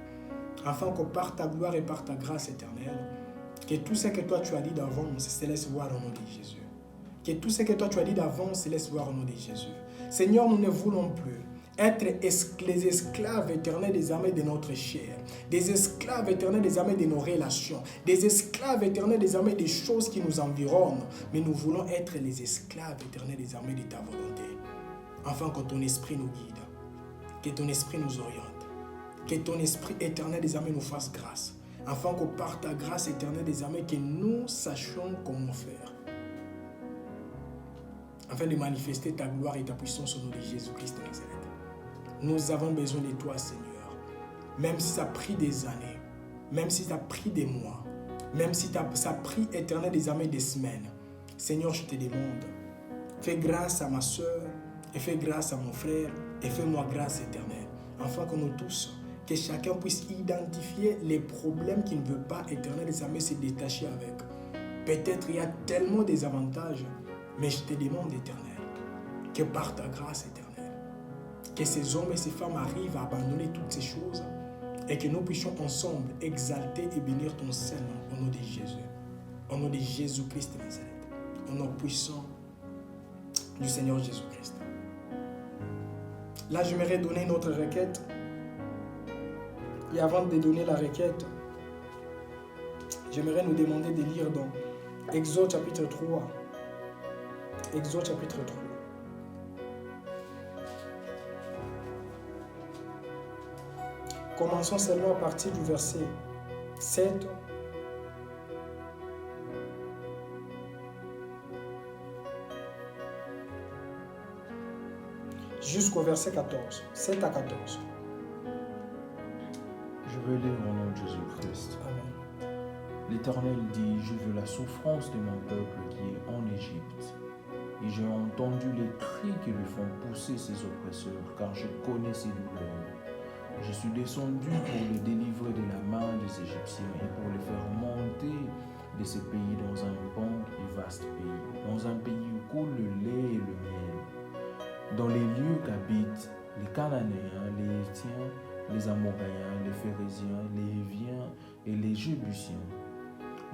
Afin que par ta gloire et par ta grâce, Éternelle, que tout ce que toi tu as dit d'avance se laisse voir au nom de Jésus. Que tout ce que toi tu as dit d'avance se laisse voir au nom de Jésus. Seigneur, nous ne voulons plus être les esclaves éternels des armées de notre chair, des esclaves éternels des armées de nos relations, des esclaves éternels des armées des choses qui nous environnent, mais nous voulons être les esclaves éternels des armées de ta volonté, afin que ton esprit nous guide, que ton esprit nous oriente, que ton esprit éternel des armées nous fasse grâce, afin que par ta grâce éternelle des armées, que nous sachions comment faire, afin de manifester ta gloire et ta puissance au nom de Jésus-Christ de Nazareth. Nous avons besoin de toi, Seigneur. Même si ça a pris des années, même si ça a pris des mois, même si ça a pris éternel des armées des semaines. Seigneur, je te demande, fais grâce à ma soeur, et fais grâce à mon frère, et fais-moi grâce éternelle. Afin que nous tous, que chacun puisse identifier les problèmes qu'il ne veut pas, éternel des armées, se détacher avec. Peut-être il y a tellement des avantages, mais je te demande, éternel, que par ta grâce éternelle, que ces hommes et ces femmes arrivent à abandonner toutes ces choses et que nous puissions ensemble exalter et bénir ton Saint-Nom au nom de Jésus, au nom de Jésus-Christ de Nazareth, au nom puissant du Seigneur Jésus-Christ. Là, j'aimerais donner une autre requête. Et avant de donner la requête, j'aimerais nous demander de lire dans Exode chapitre 3. Exode chapitre 3. Commençons seulement à partir du verset 7 jusqu'au verset 14. 7 à 14. Je vais lire au nom de Jésus-Christ. Amen. L'Éternel dit, je veux la souffrance de mon peuple qui est en Égypte. Et j'ai entendu les cris qui lui font pousser ses oppresseurs, car je connais ses douleurs. Je suis descendu pour les délivrer de la main des Égyptiens et pour les faire monter de ces pays dans un bon et vaste pays, dans un pays où coule le lait et le miel, dans les lieux qu'habitent les Cananéens, les Héthiens, les Amoréens, les Phérésiens, les Héviens et les Jébusiens.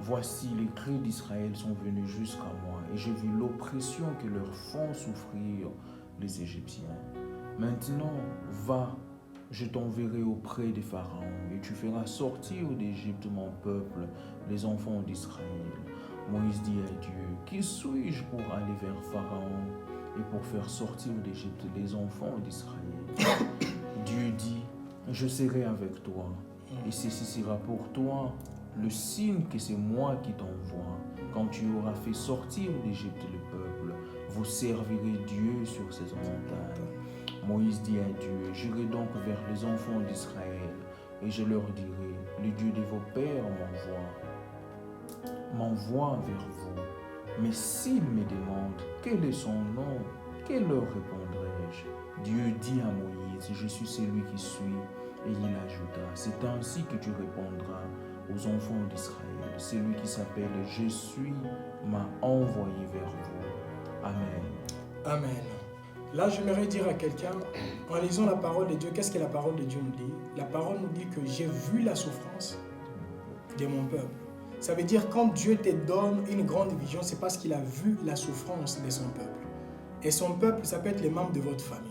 Voici, les cris d'Israël sont venus jusqu'à moi, et j'ai vu l'oppression que leur font souffrir les Égyptiens. Maintenant, va, je t'enverrai auprès des pharaons, et tu feras sortir d'Égypte mon peuple, les enfants d'Israël. Moïse dit à Dieu, qui suis-je pour aller vers Pharaon et pour faire sortir d'Égypte les enfants d'Israël? Dieu dit, je serai avec toi, et ceci sera pour toi le signe que c'est moi qui t'envoie. Quand tu auras fait sortir d'Égypte le peuple, vous servirez Dieu sur ces montagnes. Moïse dit à Dieu, j'irai donc vers les enfants d'Israël, et je leur dirai, le Dieu de vos pères m'envoie vers vous. Mais s'ils me demandent quel est son nom, que leur répondrai-je? Dieu dit à Moïse, je suis celui qui suis. Et il ajouta, c'est ainsi que tu répondras aux enfants d'Israël. Celui qui s'appelle Je suis m'a envoyé vers vous. Amen. Amen. Là, j'aimerais dire à quelqu'un, en lisant la parole de Dieu, qu'est-ce que la parole de Dieu nous dit? La parole nous dit que j'ai vu la souffrance de mon peuple. Ça veut dire quand Dieu te donne une grande vision, c'est parce qu'il a vu la souffrance de son peuple. Et son peuple, ça peut être les membres de votre famille.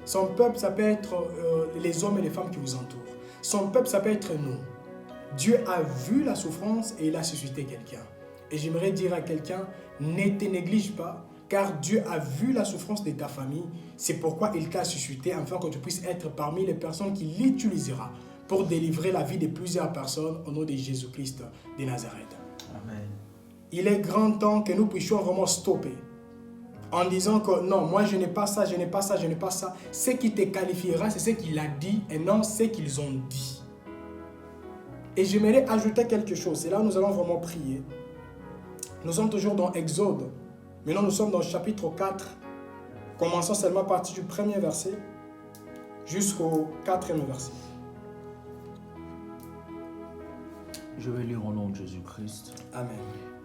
Son peuple, ça peut être les hommes et les femmes qui vous entourent. Son peuple, ça peut être nous. Dieu a vu la souffrance et il a suscité quelqu'un. Et j'aimerais dire à quelqu'un, ne te néglige pas, car Dieu a vu la souffrance de ta famille. C'est pourquoi il t'a suscité, afin que tu puisses être parmi les personnes qu'il utilisera pour délivrer la vie de plusieurs personnes au nom de Jésus-Christ de Nazareth. Amen. Il est grand temps que nous puissions vraiment stopper en disant que non, moi je n'ai pas ça, je n'ai pas ça, je n'ai pas ça. Ce qui te qualifiera, c'est ce qu'il a dit et non ce qu'ils ont dit. Et j'aimerais ajouter quelque chose. Et là, nous allons vraiment prier. Nous sommes toujours dans Exode. Maintenant, nous sommes dans le chapitre 4. Commençons seulement à partir du premier verset jusqu'au 4e verset. Je vais lire au nom de Jésus-Christ. Amen.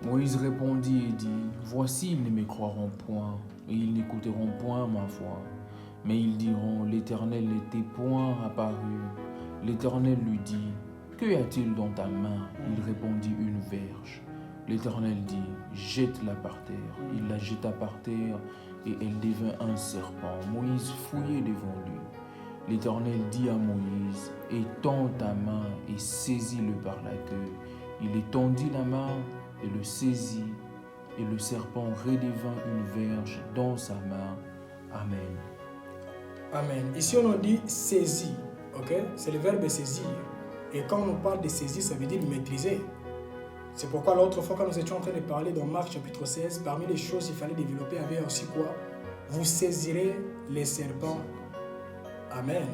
Moïse répondit et dit, « Voici, ils ne me croiront point, et ils n'écouteront point ma voix. Mais ils diront, l'Éternel n'était point apparu. » L'Éternel lui dit, « Que y a-t-il dans ta main ?» Il répondit, « Une verge. » L'Éternel dit, « Jette-la par terre. » Il la jeta par terre, et elle devint un serpent. Moïse fouillait devant lui. L'Éternel dit à Moïse, « Étends ta main et saisis-le par la queue. » Il étendit la main et le saisit, et le serpent redevint une verge dans sa main. Amen. Amen. Ici, on nous dit saisir. Okay? C'est le verbe saisir. Et quand on parle de saisir, ça veut dire maîtriser. C'est pourquoi l'autre fois, quand nous étions en train de parler dans Marc chapitre 16, parmi les choses qu'il fallait développer, il y avait aussi quoi? Vous saisirez les serpents. Amen.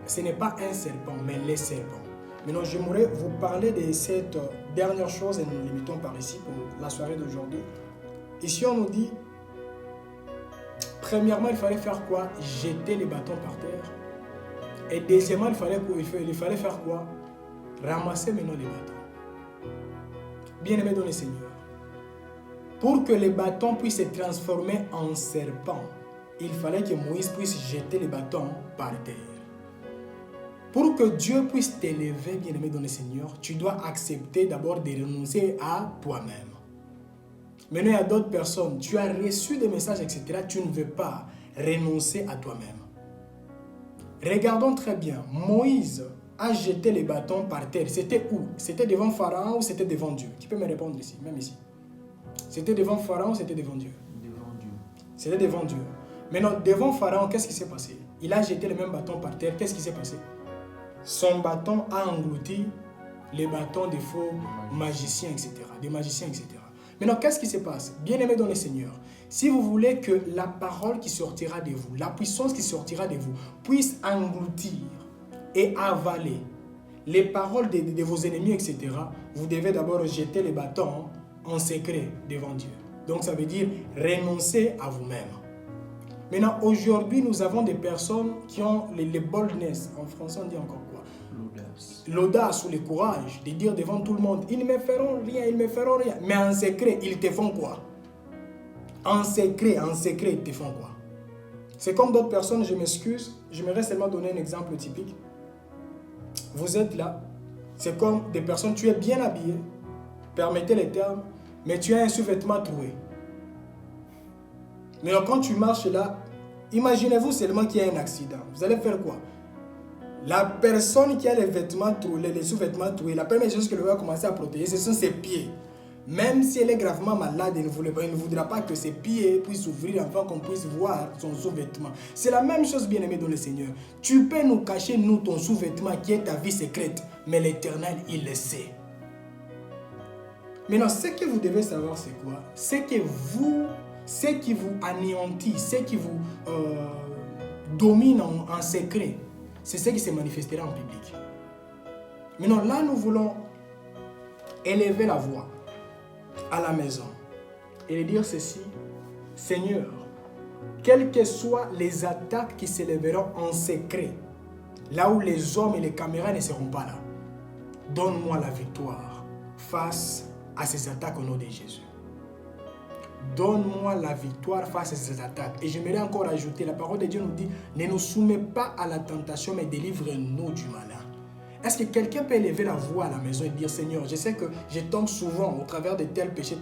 Ce n'est pas un serpent, mais les serpents. Maintenant, j'aimerais vous parler de cette dernière chose et nous limitons par ici pour la soirée d'aujourd'hui. Ici, on nous dit, premièrement, il fallait faire quoi? Jeter les bâtons par terre. Et deuxièmement, il fallait faire quoi? Ramasser maintenant les bâtons. Bien-aimés dans le Seigneur, pour que les bâtons puissent se transformer en serpents, il fallait que Moïse puisse jeter les bâtons par terre. Pour que Dieu puisse t'élever, bien-aimé dans le Seigneur, tu dois accepter d'abord de renoncer à toi-même. Maintenant, il y a d'autres personnes, tu as reçu des messages, etc. Tu ne veux pas renoncer à toi-même. Regardons très bien. Moïse a jeté les bâtons par terre. C'était où? C'était devant Pharaon ou c'était devant Dieu? Qui peut me répondre ici, même ici? C'était devant Pharaon ou c'était devant Dieu? Devant Dieu. C'était devant Dieu. Maintenant, devant Pharaon, qu'est-ce qui s'est passé? Il a jeté les mêmes bâtons par terre. Qu'est-ce qui s'est passé? Son bâton a englouti les bâtons des faux magiciens, etc. Des magiciens, etc. Maintenant, qu'est-ce qui se passe? Bien-aimés dans le Seigneur, si vous voulez que la parole qui sortira de vous, la puissance qui sortira de vous, puisse engloutir et avaler les paroles de vos ennemis, etc., vous devez d'abord jeter les bâtons en secret devant Dieu. Donc, ça veut dire renoncer à vous-même. Maintenant, aujourd'hui, nous avons des personnes qui ont les boldness. En français, on dit encore quoi? L'audace. L'audace ou le courage de dire devant tout le monde, ils ne me feront rien, ils ne me feront rien. Mais en secret, ils te font quoi? En secret, ils te font quoi? C'est comme d'autres personnes, je m'excuse, j'aimerais seulement donner un exemple typique. Vous êtes là, c'est comme des personnes, tu es bien habillé, permettez les termes, mais tu as un sous-vêtement troué. Mais quand tu marches là, imaginez-vous seulement qu'il y a un accident. Vous allez faire quoi? La personne qui a les vêtements troués, les sous-vêtements troués, la première chose qu'elle va commencer à protéger, ce sont ses pieds. Même si elle est gravement malade, elle ne voudra pas que ses pieds puissent s'ouvrir afin qu'on puisse voir son sous-vêtement. C'est la même chose, bien-aimé dans le Seigneur. Tu peux nous cacher, nous, ton sous-vêtement qui est ta vie secrète, mais l'Éternel, il le sait. Maintenant, ce que vous devez savoir, c'est quoi? C'est que ce qui vous anéantit, ce qui vous domine en secret, c'est ce qui se manifestera en public. Maintenant, là, nous voulons élever la voix à la maison et dire ceci: Seigneur, quelles que soient les attaques qui s'élèveront en secret, là où les hommes et les caméras ne seront pas là, donne-moi la victoire face à ces attaques au nom de Jésus. Donne-moi la victoire face à ces attaques. Et j'aimerais encore ajouter, la parole de Dieu nous dit, ne nous soumets pas à la tentation, mais délivre-nous du malin. Est-ce que quelqu'un peut élever la voix à la maison et dire, Seigneur, je sais que je tombe souvent au travers de tel péché,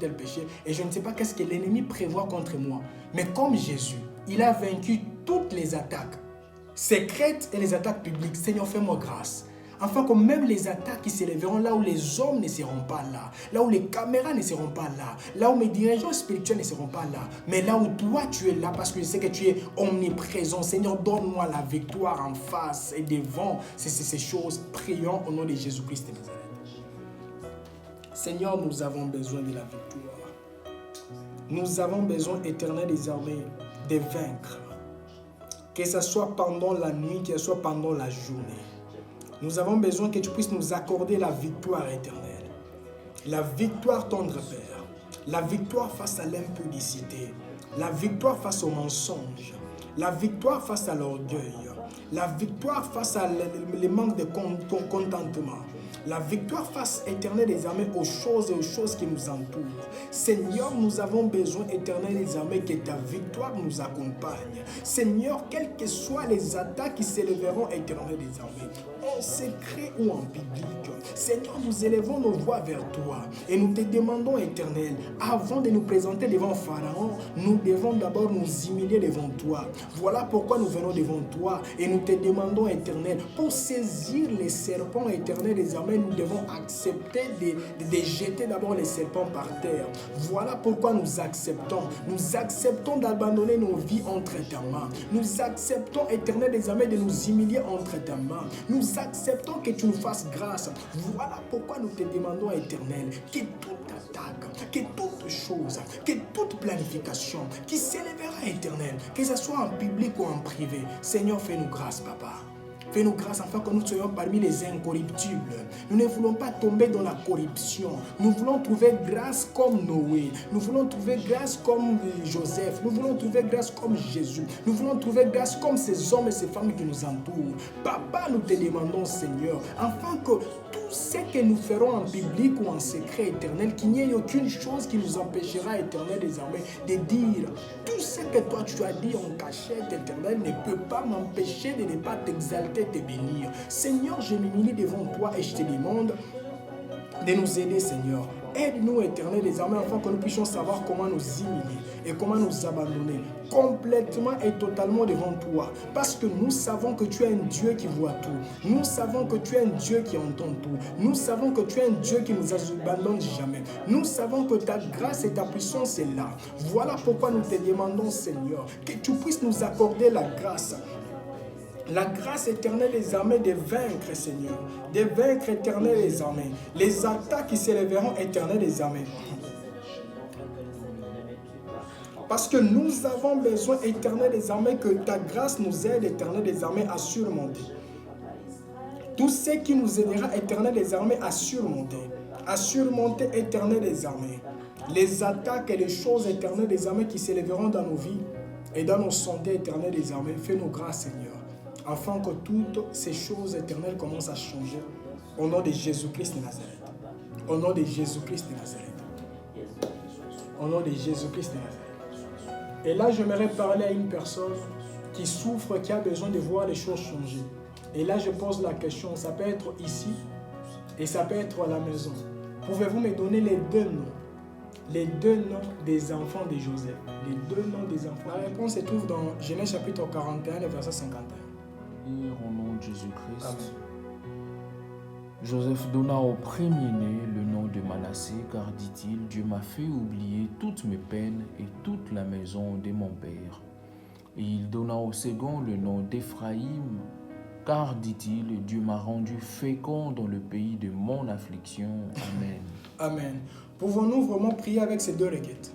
et je ne sais pas qu'est-ce que l'ennemi prévoit contre moi. Mais comme Jésus, il a vaincu toutes les attaques secrètes et les attaques publiques. Seigneur, fais-moi grâce. afin que même les attaques qui s'élèveront là où les hommes ne seront pas là, là où les caméras ne seront pas là, là où mes dirigeants spirituels ne seront pas là, mais là où toi tu es là parce que je sais que tu es omniprésent. Seigneur, donne-moi la victoire en face et devant ces choses. Prions au nom de Jésus-Christ de Nazareth. Seigneur, nous avons besoin de la victoire. Nous avons besoin, Éternel des armées, de vaincre. Que ce soit pendant la nuit, que ce soit pendant la journée. Nous avons besoin que tu puisses nous accorder la victoire éternelle. La victoire, tendre Père. La victoire face à l'impudicité. La victoire face au mensonge. La victoire face à l'orgueil. La victoire face à le manque de contentement. La victoire face, éternel des armées, aux choses et aux choses qui nous entourent. Seigneur, nous avons besoin, éternel des armées, que ta victoire nous accompagne. Seigneur, quelles que soient les attaques qui s'élèveront, éternel des armées, en secret ou en public, Seigneur, nous élevons nos voix vers toi et nous te demandons, éternel, avant de nous présenter devant Pharaon, nous devons d'abord nous humilier devant toi. Voilà pourquoi nous venons devant toi et nous te demandons, éternel, pour saisir les serpents, éternel des armées, nous devons accepter de jeter d'abord les serpents par terre. Voilà pourquoi nous acceptons d'abandonner nos vies entre ta main. Nous acceptons, éternel des armées, de nous humilier entre ta main. Nous acceptons que tu nous fasses grâce. Voilà pourquoi nous te demandons, éternel, que toute attaque, que toute chose, que toute planification qui s'élèvera, éternel, que ce soit en public ou en privé, Seigneur, fais-nous grâce, Papa. Fais-nous grâce afin que nous soyons parmi les incorruptibles. Nous ne voulons pas tomber dans la corruption. Nous voulons trouver grâce comme Noé. Nous voulons trouver grâce comme Joseph. Nous voulons trouver grâce comme Jésus. Nous voulons trouver grâce comme ces hommes et ces femmes qui nous entourent. Papa, nous te demandons, Seigneur, afin que tout ce que nous ferons en public ou en secret, éternel, qu'il n'y ait aucune chose qui nous empêchera, éternel, désormais, de dire tout ce que toi tu as dit en cachette, éternel, ne peut pas m'empêcher de ne pas t'exalter, te bénir. Seigneur, je m'humilie devant toi et je te demande de nous aider, Seigneur. Aide-nous, éternel, désormais, afin que nous puissions savoir comment nous humilier et comment nous abandonner complètement et totalement devant toi. Parce que nous savons que tu es un Dieu qui voit tout. Nous savons que tu es un Dieu qui entend tout. Nous savons que tu es un Dieu qui ne nous abandonne jamais. Nous savons que ta grâce et ta puissance est là. Voilà pourquoi nous te demandons, Seigneur, que tu puisses nous accorder la grâce. La grâce éternelle des armées de vaincre, Seigneur. De vaincre éternel des armées. Les attaques qui s'élèveront éternel des armées. Parce que nous avons besoin, éternel des armées, que ta grâce nous aide, éternel des armées, à surmonter. Tout ce qui nous aidera, éternel des armées, à surmonter, éternel des armées. Les attaques et les choses éternelles des armées qui s'élèveront dans nos vies et dans nos santé éternelles des armées. Fais-nous grâce, Seigneur, afin que toutes ces choses éternelles commencent à changer. Au nom de Jésus-Christ de Nazareth. Au nom de Jésus-Christ de Nazareth. Au nom de Jésus-Christ de Nazareth. Et là, j'aimerais parler à une personne qui souffre, qui a besoin de voir les choses changer. Et là, je pose la question, ça peut être ici et ça peut être à la maison. Pouvez-vous me donner les deux noms? Les deux noms des enfants de Joseph. Les deux noms des enfants. La réponse se trouve dans Genèse chapitre 41, verset 51. Et au nom de Jésus-Christ, Amen. Joseph donna au premier-né le nom de Manassé, car dit-il, Dieu m'a fait oublier toutes mes peines et toute la maison de mon père. Et il donna au second le nom d'Éphraïm, car dit-il, Dieu m'a rendu fécond dans le pays de mon affliction. Amen. Amen. Pouvons-nous vraiment prier avec ces deux requêtes?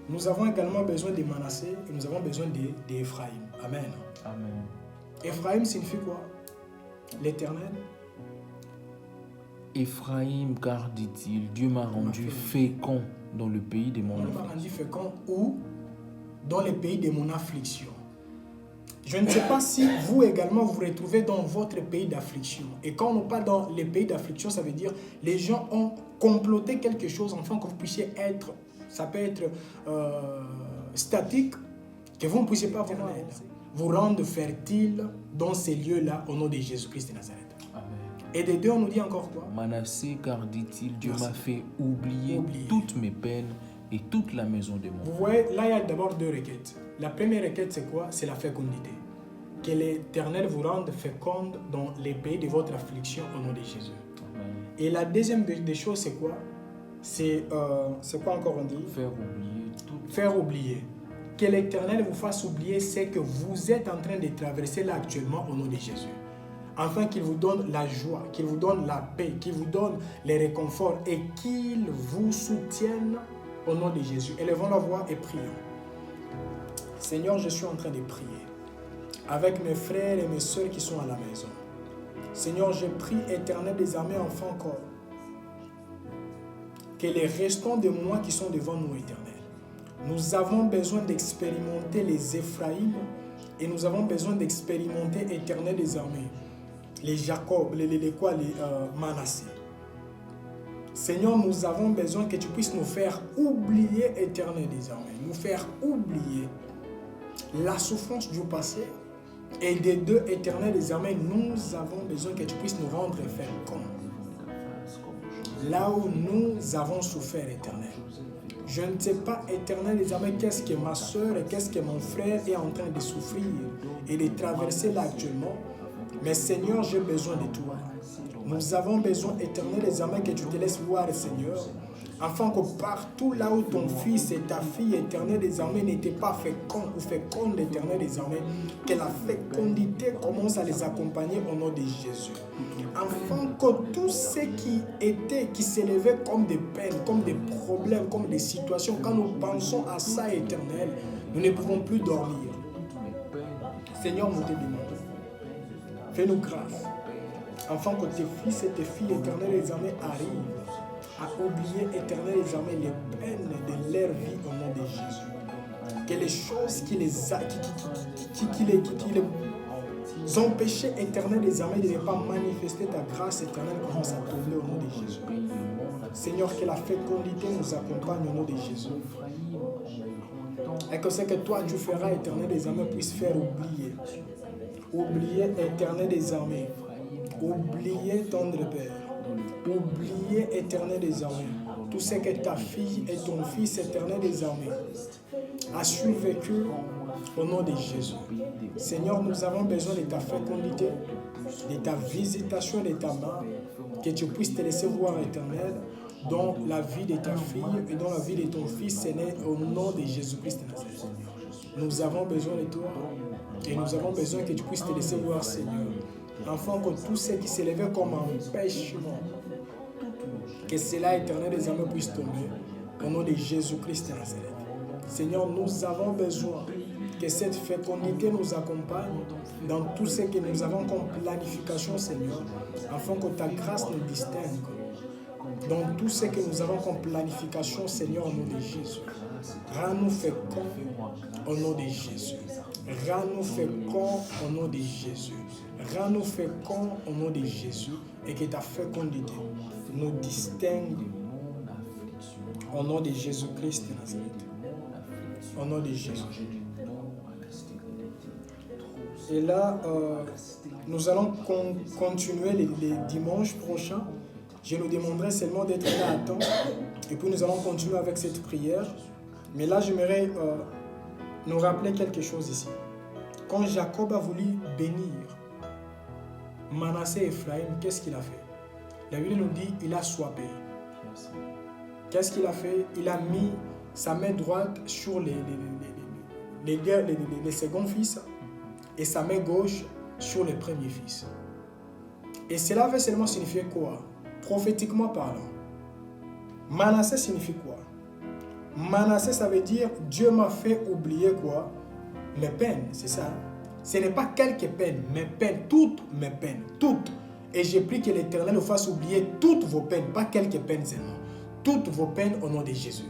Nous avons également besoin de Manassé et nous avons besoin d'Éphraïm. Amen. Amen. Éphraïm signifie quoi? L'Éternel. Éphraïm, car dit-il, Dieu m'a rendu fécond dans le pays de mon Dieu m'a affliction. rendu fécond ou dans le pays de mon affliction. Je ne sais pas si vous également vous retrouvez dans votre pays d'affliction. Et quand on parle dans les pays d'affliction, ça veut dire les gens ont comploté quelque chose afin que vous puissiez être, ça peut être statique, que vous ne puissiez pas vous rendre fertile dans ces lieux-là au nom de Jésus-Christ de Nazareth. Amen. Et des deux, on nous dit encore quoi? Manassé, car dit-il, Dieu Merci. m'a fait oublier toutes mes peines et toute la maison de mon Vous père. voyez, là, il y a d'abord deux requêtes. La première requête, c'est quoi? C'est la fécondité. Que l'Éternel vous rende féconde dans les pays de votre affliction au nom de Jésus. Amen. Et la deuxième des choses, c'est quoi? C'est quoi encore on dit? Faire oublier tout. Faire oublier. Que l'Éternel vous fasse oublier ce que vous êtes en train de traverser là actuellement au nom de Jésus. Afin qu'il vous donne la joie, qu'il vous donne la paix, qu'il vous donne les réconforts et qu'il vous soutienne au nom de Jésus. Élevons la voix et prions. Seigneur, je suis en train de prier avec mes frères et mes soeurs qui sont à la maison. Seigneur, je prie, Éternel des armées, enfant corps, que les restants de moi qui sont devant nous, Éternel, nous avons besoin d'expérimenter les Éphraïm et nous avons besoin d'expérimenter, Éternel des armées, les Jacob, les Manassé. Seigneur, nous avons besoin que tu puisses nous faire oublier, Éternel des armées, nous faire oublier la souffrance du passé et des deux, Éternel des armées, nous avons besoin que tu puisses nous rendre féconds. Là où nous avons souffert, Éternel. Je ne sais pas, Éternel des armées, qu'est-ce que ma soeur et qu'est-ce que mon frère est en train de souffrir et de traverser là actuellement. Mais Seigneur, j'ai besoin de toi. Nous avons besoin, Éternel des armées, que tu te laisses voir, Seigneur, afin que partout là où ton fils et ta fille, Éternel des armées, n'étaient pas féconds ou fécondes, Éternel des armées, que la fécondité commence à les accompagner au nom de Jésus. Afin que tout ce qui s'élevait comme des peines, comme des problèmes, comme des situations, quand nous pensons à ça, Éternel, nous ne pouvons plus dormir. Seigneur, nous te demandons, fais-nous grâce, afin que tes fils et tes filles, Éternel des armées, arrivent à oublier, Éternel des armées, les peines de leur vie au nom de Jésus. Que les choses qui les empêchaient, Éternel des armées, de ne pas manifester ta grâce éternelle commence à tomber au nom de Jésus. Seigneur, que la fécondité nous accompagne au nom de Jésus. Et que ce que toi tu feras, Éternel des armées, puisse faire oublier. Oublier, Éternel des armées. Oublier, tendre Père. Oublier, Éternel des armées, tout ce que ta fille et ton fils, Éternel des armées, a survécu au nom de Jésus. Seigneur, nous avons besoin de ta fécondité, de ta visitation, de ta main, que tu puisses te laisser voir, Éternel, dans la vie de ta fille et dans la vie de ton fils, Seigneur, au nom de Jésus-Christ de Nazareth. Nous avons besoin de toi et nous avons besoin que tu puisses te laisser voir, Seigneur, afin que tout ce qui s'élevait comme un empêchement, que cela, Éternel des armées, puisse tomber au nom de Jésus-Christ de Nazareth. Seigneur, nous avons besoin que cette fécondité nous accompagne dans tout ce que nous avons comme planification, Seigneur, afin que ta grâce nous distingue. Dans tout ce que nous avons comme planification, Seigneur, au nom de Jésus. Rends-nous féconds au nom de Jésus. Rends-nous féconds au nom de Jésus. Rends-nous féconds au nom de Jésus et que ta fécondité nous distingue au nom de Jésus-Christ de Nazareth. Au nom de Jésus. Et là, nous allons continuer les dimanches prochains. Je nous demanderai seulement d'être là à temps. Et puis nous allons continuer avec cette prière. Mais là, j'aimerais nous rappeler quelque chose ici. Quand Jacob a voulu bénir Manassé et Ephraïm, qu'est-ce qu'il a fait? La Bible nous dit il a swappé. Qu'est-ce qu'il a fait? Il a mis sa main droite sur les seconds fils et sa main gauche sur les premiers fils. Et cela veut seulement signifier quoi? Prophétiquement parlant. Manassé signifie quoi? Manassé, ça veut dire Dieu m'a fait oublier quoi? Mes peines, c'est ça. Ce n'est pas quelques peines, mes peines, toutes mes peines, toutes. Et j'ai pris que l'Éternel nous fasse oublier toutes vos peines, pas quelques peines seulement. Toutes vos peines au nom de Jésus.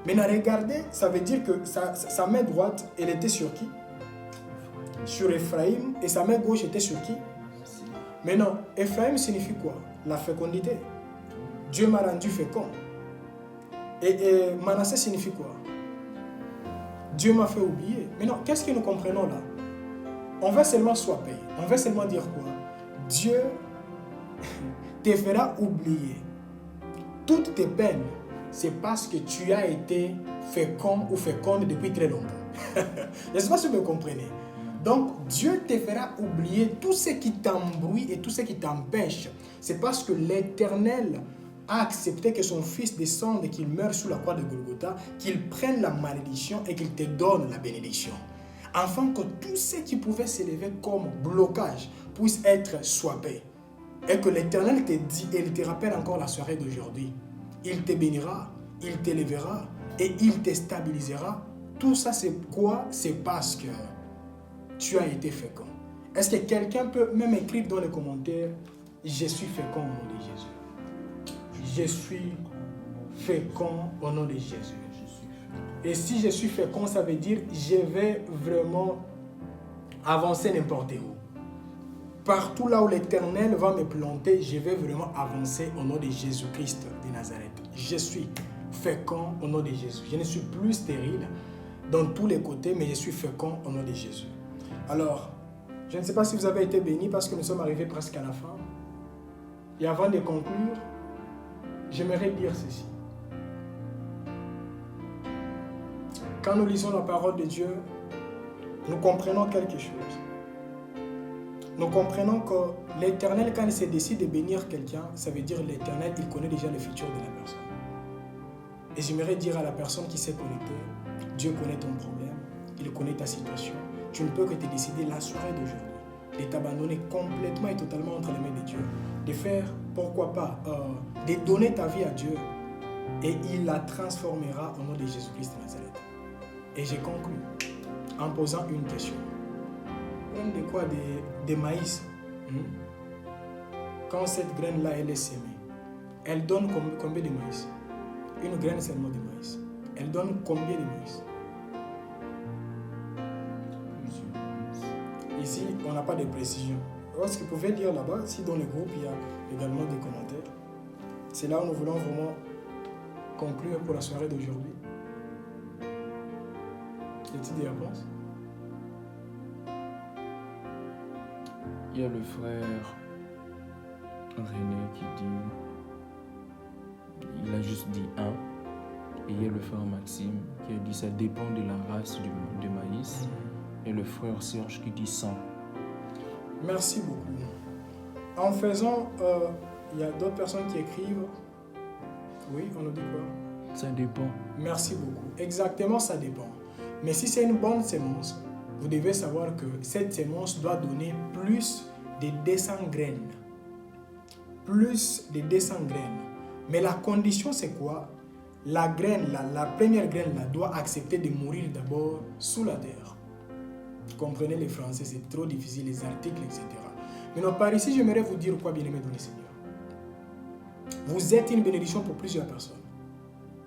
Maintenant, regardez, ça veut dire que sa main droite, elle était sur qui? Sur Ephraïm. Et sa main gauche était sur qui? Maintenant, Ephraïm signifie quoi? La fécondité. Dieu m'a rendu fécond. Et Manassé signifie quoi? Dieu m'a fait oublier. Maintenant, qu'est-ce que nous comprenons là? On va seulement swapper. On va seulement dire quoi? Dieu te fera oublier toutes tes peines. C'est parce que tu as été fécond ou féconde depuis très longtemps. Je ne sais pas si vous me comprenez. Donc, Dieu te fera oublier tout ce qui t'embrouille et tout ce qui t'empêche. C'est parce que l'Éternel a accepté que son Fils descende et qu'il meure sous la croix de Golgotha, qu'il prenne la malédiction et qu'il te donne la bénédiction. Afin que tout ce qui pouvait s'élever comme blocage puisse être swappé. Et que l'Éternel te dit, et il te rappelle encore la soirée d'aujourd'hui. Il te bénira, il t'élèvera et il te stabilisera. Tout ça, c'est quoi? C'est parce que tu as été fécond. Est-ce que quelqu'un peut même écrire dans les commentaires « Je suis fécond au nom de Jésus ». Je suis fécond au nom de Jésus. Et si je suis fécond, ça veut dire je vais vraiment avancer n'importe où. Partout là où l'Éternel va me planter, je vais vraiment avancer au nom de Jésus-Christ de Nazareth. Je suis fécond au nom de Jésus. Je ne suis plus stérile dans tous les côtés, mais je suis fécond au nom de Jésus. Alors, je ne sais pas si vous avez été bénis parce que nous sommes arrivés presque à la fin. Et avant de conclure, j'aimerais dire ceci. Quand nous lisons la parole de Dieu, nous comprenons quelque chose. Nous comprenons que l'Éternel, quand il se décide de bénir quelqu'un, ça veut dire l'Éternel, il connaît déjà le futur de la personne. Et j'aimerais dire à la personne qui s'est connectée, Dieu connaît ton problème, il connaît ta situation. Tu ne peux que te décider la soirée d'aujourd'hui, de t'abandonner complètement et totalement entre les mains de Dieu, de faire, pourquoi pas, de donner ta vie à Dieu et il la transformera au nom de Jésus-Christ de Nazareth. Et j'ai conclu en posant une question. De quoi? Des maïs. Quand cette graine-là, elle est semée, elle donne combien de maïs? Une graine seulement de maïs. Elle donne combien de maïs? Ici, on n'a pas de précision. Est-ce que vous pouvez dire là-bas, si dans le groupe, il y a également des commentaires. C'est là où nous voulons vraiment conclure pour la soirée d'aujourd'hui. Y a-t-il des réponses? Il y a le frère René qui dit, il a juste dit 1. Et il y a le frère Maxime qui a dit ça dépend de la race du maïs. Et le frère Serge qui dit 100. Merci beaucoup. En faisant, il y a d'autres personnes qui écrivent. Oui, on nous dit quoi? Ça dépend. Merci beaucoup. Exactement, ça dépend. Mais si c'est une bonne sémence, vous devez savoir que cette sémence doit donner plus de 200 graines. Plus de 200 graines. Mais la condition, c'est quoi? La graine, la première graine, là, doit accepter de mourir d'abord sous la terre. Vous comprenez les Français, c'est trop difficile, les articles, etc. Maintenant, par ici, j'aimerais vous dire quoi, bien-aimés dans le Seigneur. Vous êtes une bénédiction pour plusieurs personnes.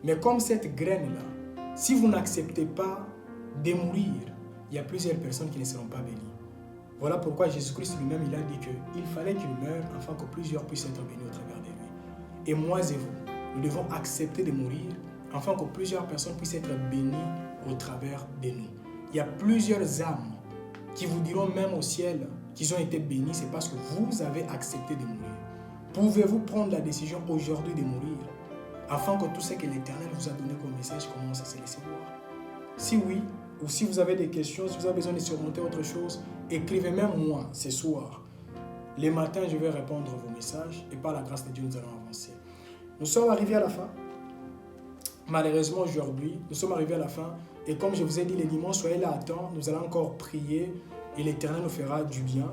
Mais comme cette graine-là, si vous n'acceptez pas de mourir, il y a plusieurs personnes qui ne seront pas bénies. Voilà pourquoi Jésus-Christ lui-même, il a dit qu'il fallait qu'il meure afin que plusieurs puissent être bénis au travers de lui. Et moi et vous, nous devons accepter de mourir afin que plusieurs personnes puissent être bénies au travers de nous. Il y a plusieurs âmes qui vous diront même au ciel qu'ils ont été bénis, c'est parce que vous avez accepté de mourir. Pouvez-vous prendre la décision aujourd'hui de mourir afin que tout ce que l'Éternel vous a donné comme message commence à se laisser voir? Si oui, ou si vous avez des questions, si vous avez besoin de surmonter autre chose, écrivez même moi ce soir. Les matins, je vais répondre à vos messages et par la grâce de Dieu, nous allons avancer. Nous sommes arrivés à la fin. Malheureusement, aujourd'hui, nous sommes arrivés à la fin. Et comme je vous ai dit, les dimanches, soyez là à temps. Nous allons encore prier et l'Éternel nous fera du bien.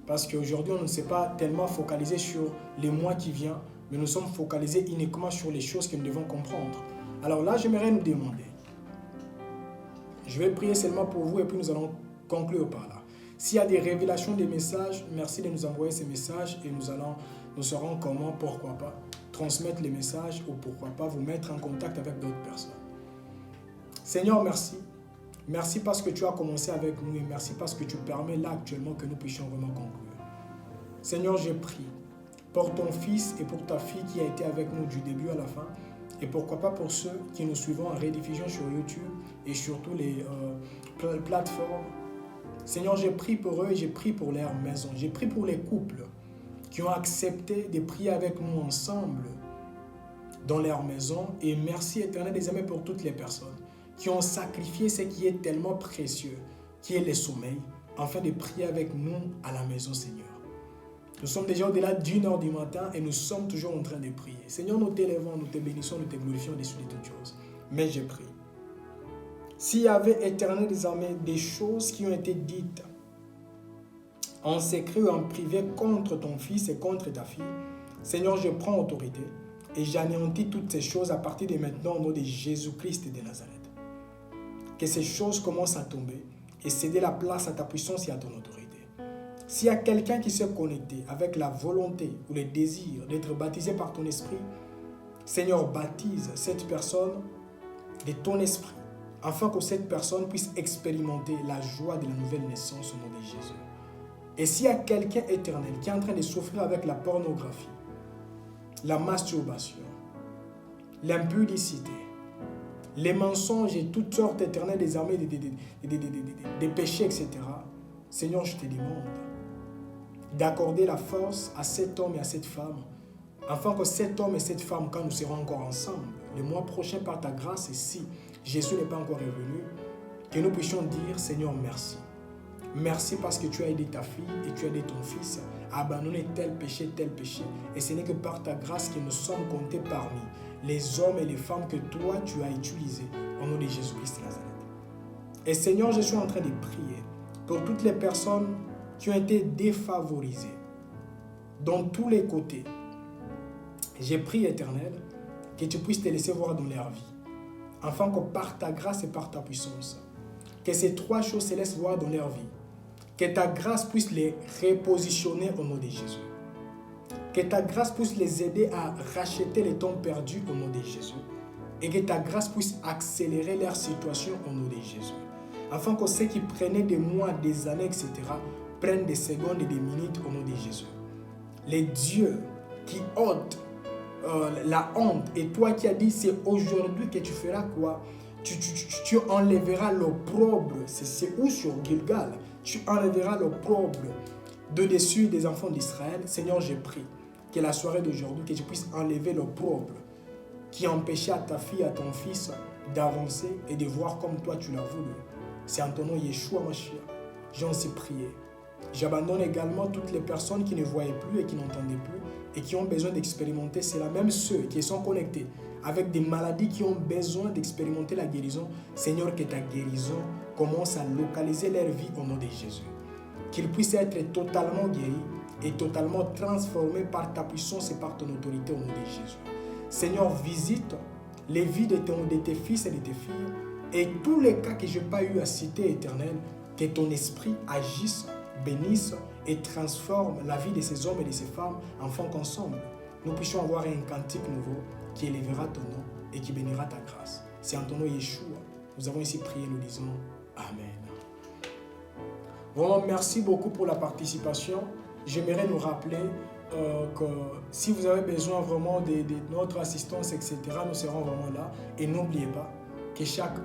Parce qu'aujourd'hui, on ne s'est pas tellement focalisé sur les mois qui viennent, mais nous sommes focalisés uniquement sur les choses que nous devons comprendre. Alors là, j'aimerais nous demander. Je vais prier seulement pour vous et puis nous allons conclure par là. S'il y a des révélations des messages, merci de nous envoyer ces messages et nous saurons comment, pourquoi pas, transmettre les messages ou pourquoi pas vous mettre en contact avec d'autres personnes. Seigneur, merci. Merci parce que tu as commencé avec nous et merci parce que tu permets là actuellement que nous puissions vraiment conclure. Seigneur, je prie pour ton fils et pour ta fille qui a été avec nous du début à la fin et pourquoi pas pour ceux qui nous suivent en rediffusion sur YouTube et sur toutes les plateformes. Seigneur, j'ai prie pour eux et j'ai prie pour leur maison. J'ai prie pour les couples qui ont accepté de prier avec nous ensemble dans leur maison. Et merci éternel des amis pour toutes les personnes qui ont sacrifié ce qui est tellement précieux, qui est le sommeil, afin de prier avec nous à la maison, Seigneur. Nous sommes déjà au-delà d'1h du matin et nous sommes toujours en train de prier. Seigneur, nous t'élèvons, nous te bénissons, nous te glorifions au-dessus de toutes choses. Mais je prie. S'il y avait, Éternel des armées, des choses qui ont été dites en secret ou en privé contre ton fils et contre ta fille, Seigneur, je prends autorité et j'anéantis toutes ces choses à partir de maintenant au nom de Jésus-Christ de Nazareth. Que ces choses commencent à tomber et céder la place à ta puissance et à ton autorité. S'il y a quelqu'un qui s'est connecté avec la volonté ou le désir d'être baptisé par ton esprit, Seigneur, baptise cette personne de ton esprit, afin que cette personne puisse expérimenter la joie de la nouvelle naissance au nom de Jésus. Et s'il y a quelqu'un éternel qui est en train de souffrir avec la pornographie, la masturbation, l'impudicité, les mensonges et toutes sortes éternelles des armées, des péchés, etc., Seigneur, je te demande d'accorder la force à cet homme et à cette femme, afin que cet homme et cette femme, quand nous serons encore ensemble, le mois prochain par ta grâce, et si Jésus n'est pas encore revenu, que nous puissions dire, Seigneur, merci. Merci parce que tu as aidé ta fille et tu as aidé ton fils à abandonner tel péché. Et ce n'est que par ta grâce que nous sommes comptés parmi les hommes et les femmes que toi, tu as utilisés au nom de Jésus-Christ de Nazareth. Et Seigneur, je suis en train de prier pour toutes les personnes qui ont été défavorisées dans tous les côtés. J'ai prié, Éternel, que tu puisses te laisser voir dans leur vie, afin que par ta grâce et par ta puissance, que ces trois choses se laissent voir dans leur vie, que ta grâce puisse les repositionner au nom de Jésus, que ta grâce puisse les aider à racheter les temps perdus au nom de Jésus, et que ta grâce puisse accélérer leur situation au nom de Jésus, afin que ceux qui prenaient des mois, des années, etc., prennent des secondes et des minutes au nom de Jésus. Les dieux qui ôtent la honte, et toi qui as dit c'est aujourd'hui que tu feras quoi? Tu enlèveras l'opprobre, c'est où sur Gilgal? Tu enlèveras l'opprobre de dessus des enfants d'Israël. Seigneur, je prie que la soirée d'aujourd'hui, que tu puisses enlever l'opprobre qui empêchait à ta fille, à ton fils d'avancer et de voir comme toi tu l'as voulu. C'est en ton nom, Yeshua Mashiach, j'en sais prier. J'abandonne également toutes les personnes qui ne voyaient plus et qui n'entendaient plus et qui ont besoin d'expérimenter cela, même ceux qui sont connectés avec des maladies qui ont besoin d'expérimenter la guérison. Seigneur, que ta guérison commence à localiser leur vie au nom de Jésus. Qu'ils puissent être totalement guéris et totalement transformés par ta puissance et par ton autorité au nom de Jésus. Seigneur, visite les vies de tes fils et de tes filles et tous les cas que je n'ai pas eu à citer, Éternel, que ton esprit agisse, bénisse et transforme la vie de ces hommes et de ces femmes afin qu'ensemble, nous puissions avoir un cantique nouveau qui élèvera ton nom et qui bénira ta grâce. C'est en ton nom, Yeshua. Nous avons ici prié, nous disons Amen. Vraiment, merci beaucoup pour la participation. J'aimerais nous rappeler que si vous avez besoin vraiment de notre assistance, etc., nous serons vraiment là. Et n'oubliez pas que chaque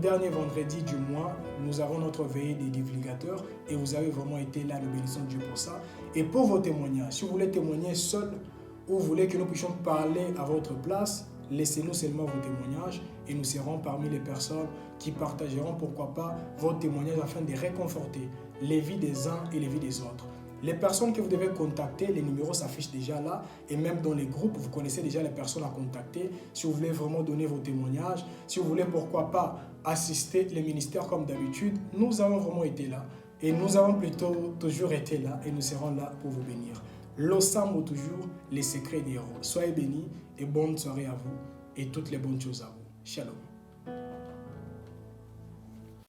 dernier vendredi du mois, nous avons notre veillée des divulgateurs et vous avez vraiment été là, nous bénissons Dieu pour ça. Et pour vos témoignages, si vous voulez témoigner seul ou vous voulez que nous puissions parler à votre place, laissez-nous seulement vos témoignages et nous serons parmi les personnes qui partageront, pourquoi pas, vos témoignages afin de réconforter les vies des uns et les vies des autres. Les personnes que vous devez contacter, les numéros s'affichent déjà là et même dans les groupes, vous connaissez déjà les personnes à contacter. Si vous voulez vraiment donner vos témoignages, si vous voulez pourquoi pas assister les ministères comme d'habitude, nous avons vraiment été là et nous avons plutôt toujours été là et nous serons là pour vous bénir. L'Ossamo toujours, les secrets des héros. Soyez bénis et bonne soirée à vous et toutes les bonnes choses à vous. Shalom.